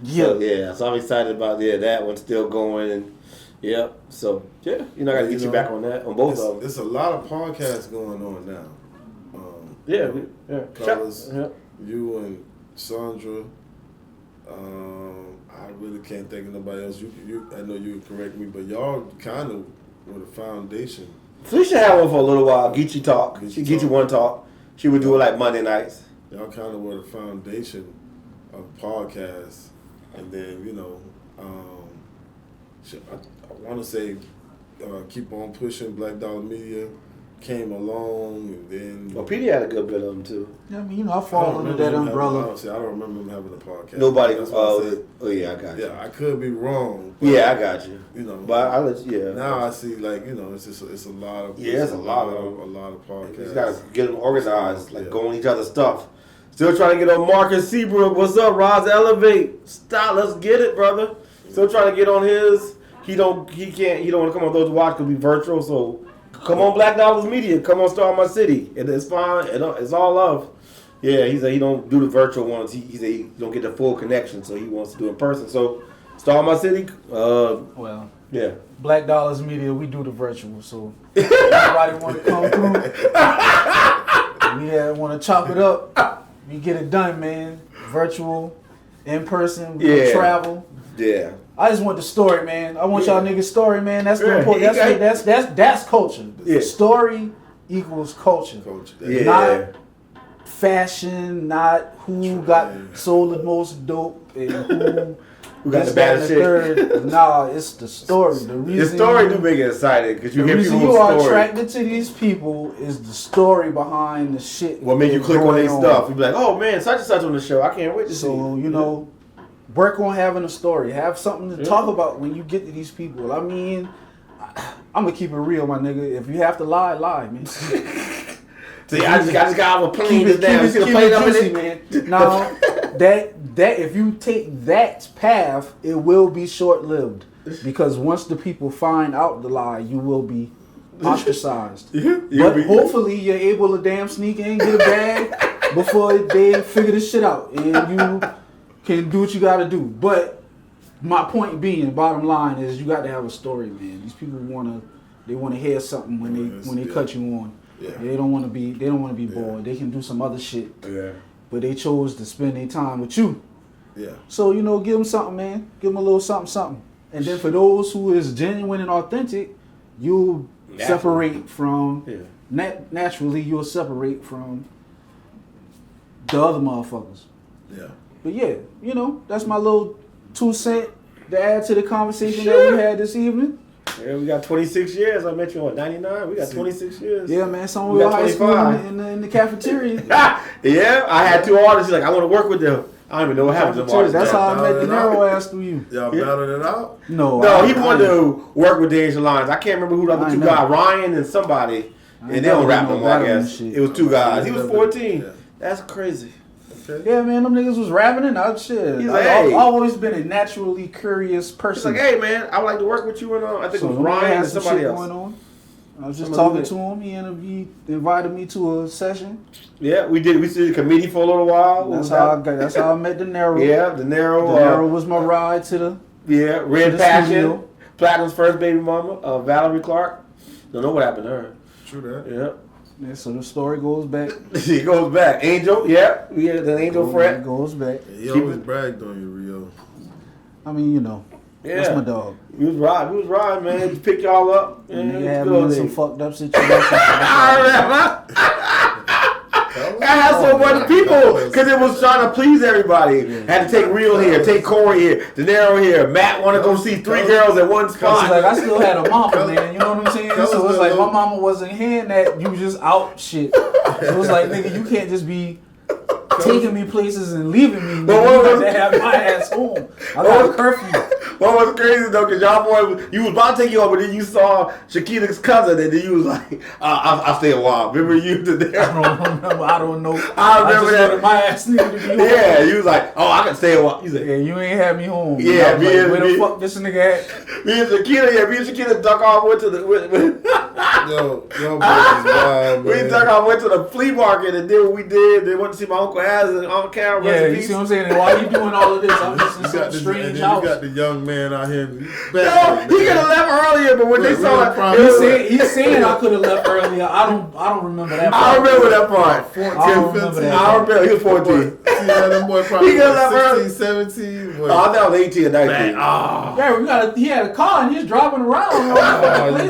Yeah. So I'm excited about that one still going and. Yeah. So yeah, I got to get you back on that on both of them. There's a lot of podcasts going on now. Yeah. Colors, you and Sandra. I really can't think of nobody else. I know you would correct me, but y'all kind of were the foundation. Felicia had one for a little while. Geechee Talk. Geechee One Talk. She would do it like Monday nights. Y'all kind of were the foundation of podcasts, and then I want to say Keep on Pushing, Black Dollar Media came along, and then Well, PD had a good bit of them too. Yeah, I mean, I fall under that umbrella. Honestly, I don't remember him having a podcast. Nobody. That's what I said. Oh yeah, I got you. Yeah, I could be wrong. Yeah, I got you. But I let you. Yeah. Now I see, it's just it's a lot of it's a lot of podcasts. You just gotta get them organized, go on each other's stuff. Still trying to get on Marcus Seabrook. What's up, Roz? Elevate. Stop. Let's get it, brother. Still trying to get on his. He don't want to come on those watch because we virtual. So come on, Black Dollars Media. Come on, Star My City. It's fine. It's all love. Yeah, he said he don't do the virtual ones. He said he don't get the full connection, so he wants to do it in person. So Star My City. Well, yeah. Black Dollars Media, we do the virtual. So everybody want to come through. We want to chop it up. We get it done, man. Virtual, in person. We gonna travel. Yeah. I just want the story, man. I want y'all niggas story, man. That's the important. That's culture. Yeah. Story equals culture. Not fashion, not who sold the most dope and who got the baddest shit. Nah, it's the story. The story do make it exciting because you the hear reason people's you are story. attracted to these people is the story behind the shit. What make you click on their stuff? You be like, oh man, such and such on the show. I can't wait to see. So work on having a story. Have something to talk about when you get to these people. I mean, I'm gonna keep it real, my nigga. If you have to lie, man. See, I just got out of a plane Keep just it now. juicy, man. Now, that if you take that path, it will be short-lived. Because once the people find out the lie, you will be ostracized. But hopefully you're able to damn sneak in, get a bag before they figure this shit out. And you can do what you gotta do. But my point being, bottom line is you got to have a story, man. These people wanna hear something when they cut you on. Yeah. They don't want to be bored. They can do some other shit. Yeah. But they chose to spend their time with you. Yeah. So give them something, man. Give them a little something. And then for those who is genuine and authentic, you'll separate from naturally. You'll separate from the other motherfuckers. Yeah. But yeah, that's my little 2 cents to add to the conversation that we had this evening. Yeah, we got 26 years. I met you on 99. We got 26 years. Yeah, man. Somewhere we got high school in the cafeteria. Yeah, I had 2 artists. He's like, I want to work with them. I don't even know what happened to them artists. That's how I met De Niro ass through you. Y'all battled it out? No, he wanted to work with Deja Lines. I can't remember who the other 2 guys, Ryan and somebody. And they don't rap no more, I guess. It was 2 guys. He was 14. Yeah. That's crazy. Okay. Yeah, man, them niggas was rapping and out shit. He's like, hey. I've always been a naturally curious person. He's like, hey, man, I would like to work with you and I think it was Ryan and somebody else. Going on. I was just talking to him. He invited me to a session. Yeah, we did. We did a committee for a little while. That's how I met De Niro. Yeah, De Niro. De Niro was my ride to the Red Passion. Studio. Platinum's first baby mama, Valerie Clark. Don't know what happened to her. True that. Yeah. Yeah, so the story goes back. It goes back. Angel, yeah. We had the Angel friend. It goes back. He always bragged on you, Rio. I mean, that's my dog. He was riding, man. He picked y'all up. And he had me in some fucked up situations. I had so much people because it was trying to please everybody. Had to take Real here, take Corey here, De Niro here. Matt wanted to go see 3 girls at one spot. Like I still had a mama, man. You know what I'm saying? So it's like my mama wasn't hearing that you just out shit. So it was like, nigga, you can't just be taking me places and leaving me. Nigga. You have my ass home. I got a curfew. What was crazy though, cause y'all boy, you was about to take you over, but then you saw Shaquille's cousin, and then you was like, "I'll stay a while." Remember you there? I don't remember. I don't know. I remember that. My ass needed to be home. Yeah, you was like, "Oh, I can stay a while." You said, "Yeah, you ain't had me home." Yeah, where the fuck this nigga at? Me and Shaquille duck off went to the. Yo, wild, we duck off went to the flea market and did what we did. They went to see my Uncle Hazard on camera. Yeah, you see what I'm saying? And while you doing all of this, I'm just in some strange house. You got the young man out here. No, he could have left earlier, but when they saw it, he's saying I could have left earlier. I don't remember that part. I remember that part. 14, I don't remember 15. that. I remember he was 14. Yeah, that boy probably He could have left 16, 17. Oh, I thought it was 18 or 19. Yeah, he had a car and he was driving around. You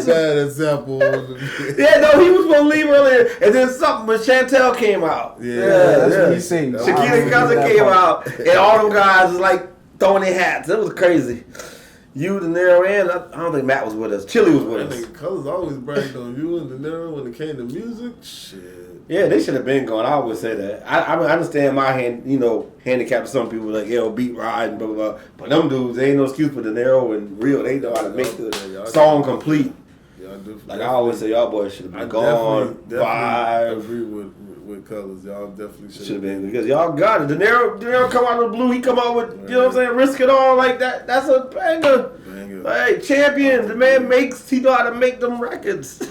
bad example. Yeah, no, he was going to leave earlier, and then something when Chantel came out. Yeah, that's what he said. Shaquille's cousin came out, and all them guys was like throwing their hats. It was crazy. You, De Niro, and I don't think Matt was with us. Chili was with I us. think Colors always bragged on you and De Niro when it came to music. Shit. Yeah, they should have been going. I always say that. I mean, I understand my handicap to some people like beat ride and blah blah blah. But them dudes, they ain't no excuse for De Niro and Real. They know how to make the song complete. Like I always say, y'all boys should have been gone. Definitely agree with Colors. Y'all definitely should have been because y'all got it. De Niro come out of the blue. He come out with you know what I'm saying, Risk It All like that. That's a banger. Hey, champion. The man he know how to make them records.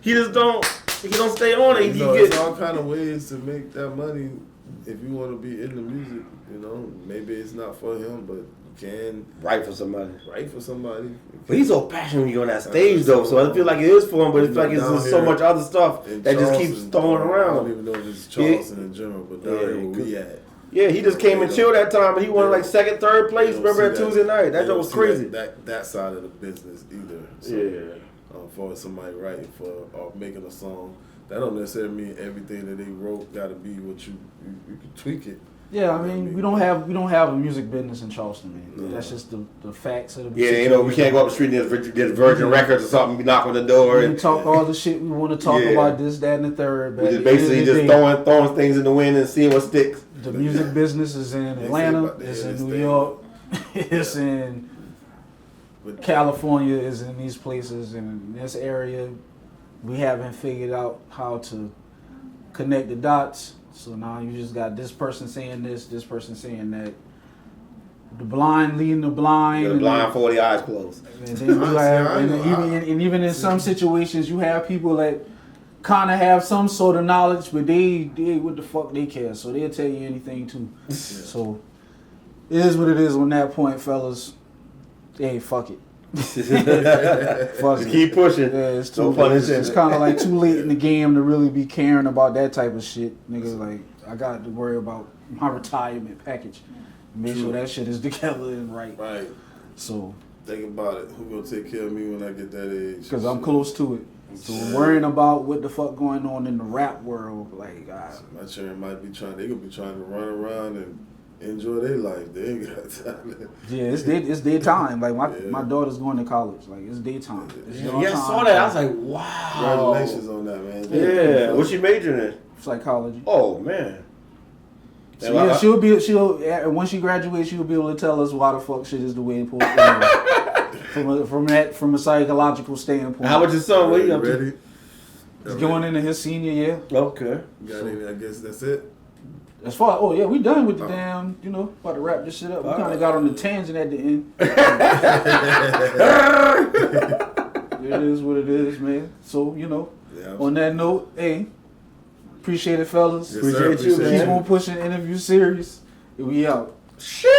He just don't. He don't stay on it. There's all kind of ways to make that money if you want to be in the music. You know, maybe it's not for him, but you can write for somebody. But he's so passionate when you're on that stage, though. So I feel like it is for him, but it's like it's just so much other stuff that just keeps throwing around. I don't even know if it's Charleston in general, but down here where we at. Yeah, he just came and chilled that time, and he won like second, third place. Remember that Tuesday night? That was crazy. That side of the business either. So, yeah. For somebody writing or making a song, that don't necessarily mean everything that they wrote got to be what you can tweak it. Yeah, I mean, we don't have a music business in Charleston, man. That's just the facts of the music. Yeah, we can't go up the street and get Virgin Records or something, knock on the door. We can talk all the shit we want to talk about, this, that, and the third. But basically just throwing things in the wind and seeing what sticks. The music business is in Atlanta, it's in New York, it's in California, is in these places, and in this area, we haven't figured out how to connect the dots. So now you just got this person saying this person saying that. The blind leading the blind. The blind 40 eyes closed. And then you have, even in some situations, you have people that kind of have some sort of knowledge, but they what the fuck they care. So they'll tell you anything too. So it is what it is on that point, fellas. Hey, fuck it. Fuck it. Keep pushing. Yeah, it's too late. It's kind of like too late in the game to really be caring about that type of shit. Niggas like, I got to worry about my retirement package. Make sure that shit is together and right. Right. So think about it. Who gonna take care of me when I get that age? Because I'm close to it. So worrying about what the fuck going on in the rap world, like my children might be trying. They gonna be trying to run around and enjoy their life. They ain't got time. Yeah, it's their time. Like my daughter's going to college. Like it's daytime. I saw that. I was like, wow. Congratulations on that, man. Yeah. What's she majoring in? Psychology. Oh man. So yeah, she'll when she graduates, she'll be able to tell us why the fuck shit is the way it's supposed to be. From a psychological standpoint. How much is son? What you up ready? to? He's going into his senior year. Okay. I guess that's it. As far we done with the damn, about to wrap this shit up. We kind of got on the tangent at the end. It is what it is, man. So, on that note, hey, appreciate it, fellas. Yes, appreciate you, man. Keep on pushing interview series. We out. Shit.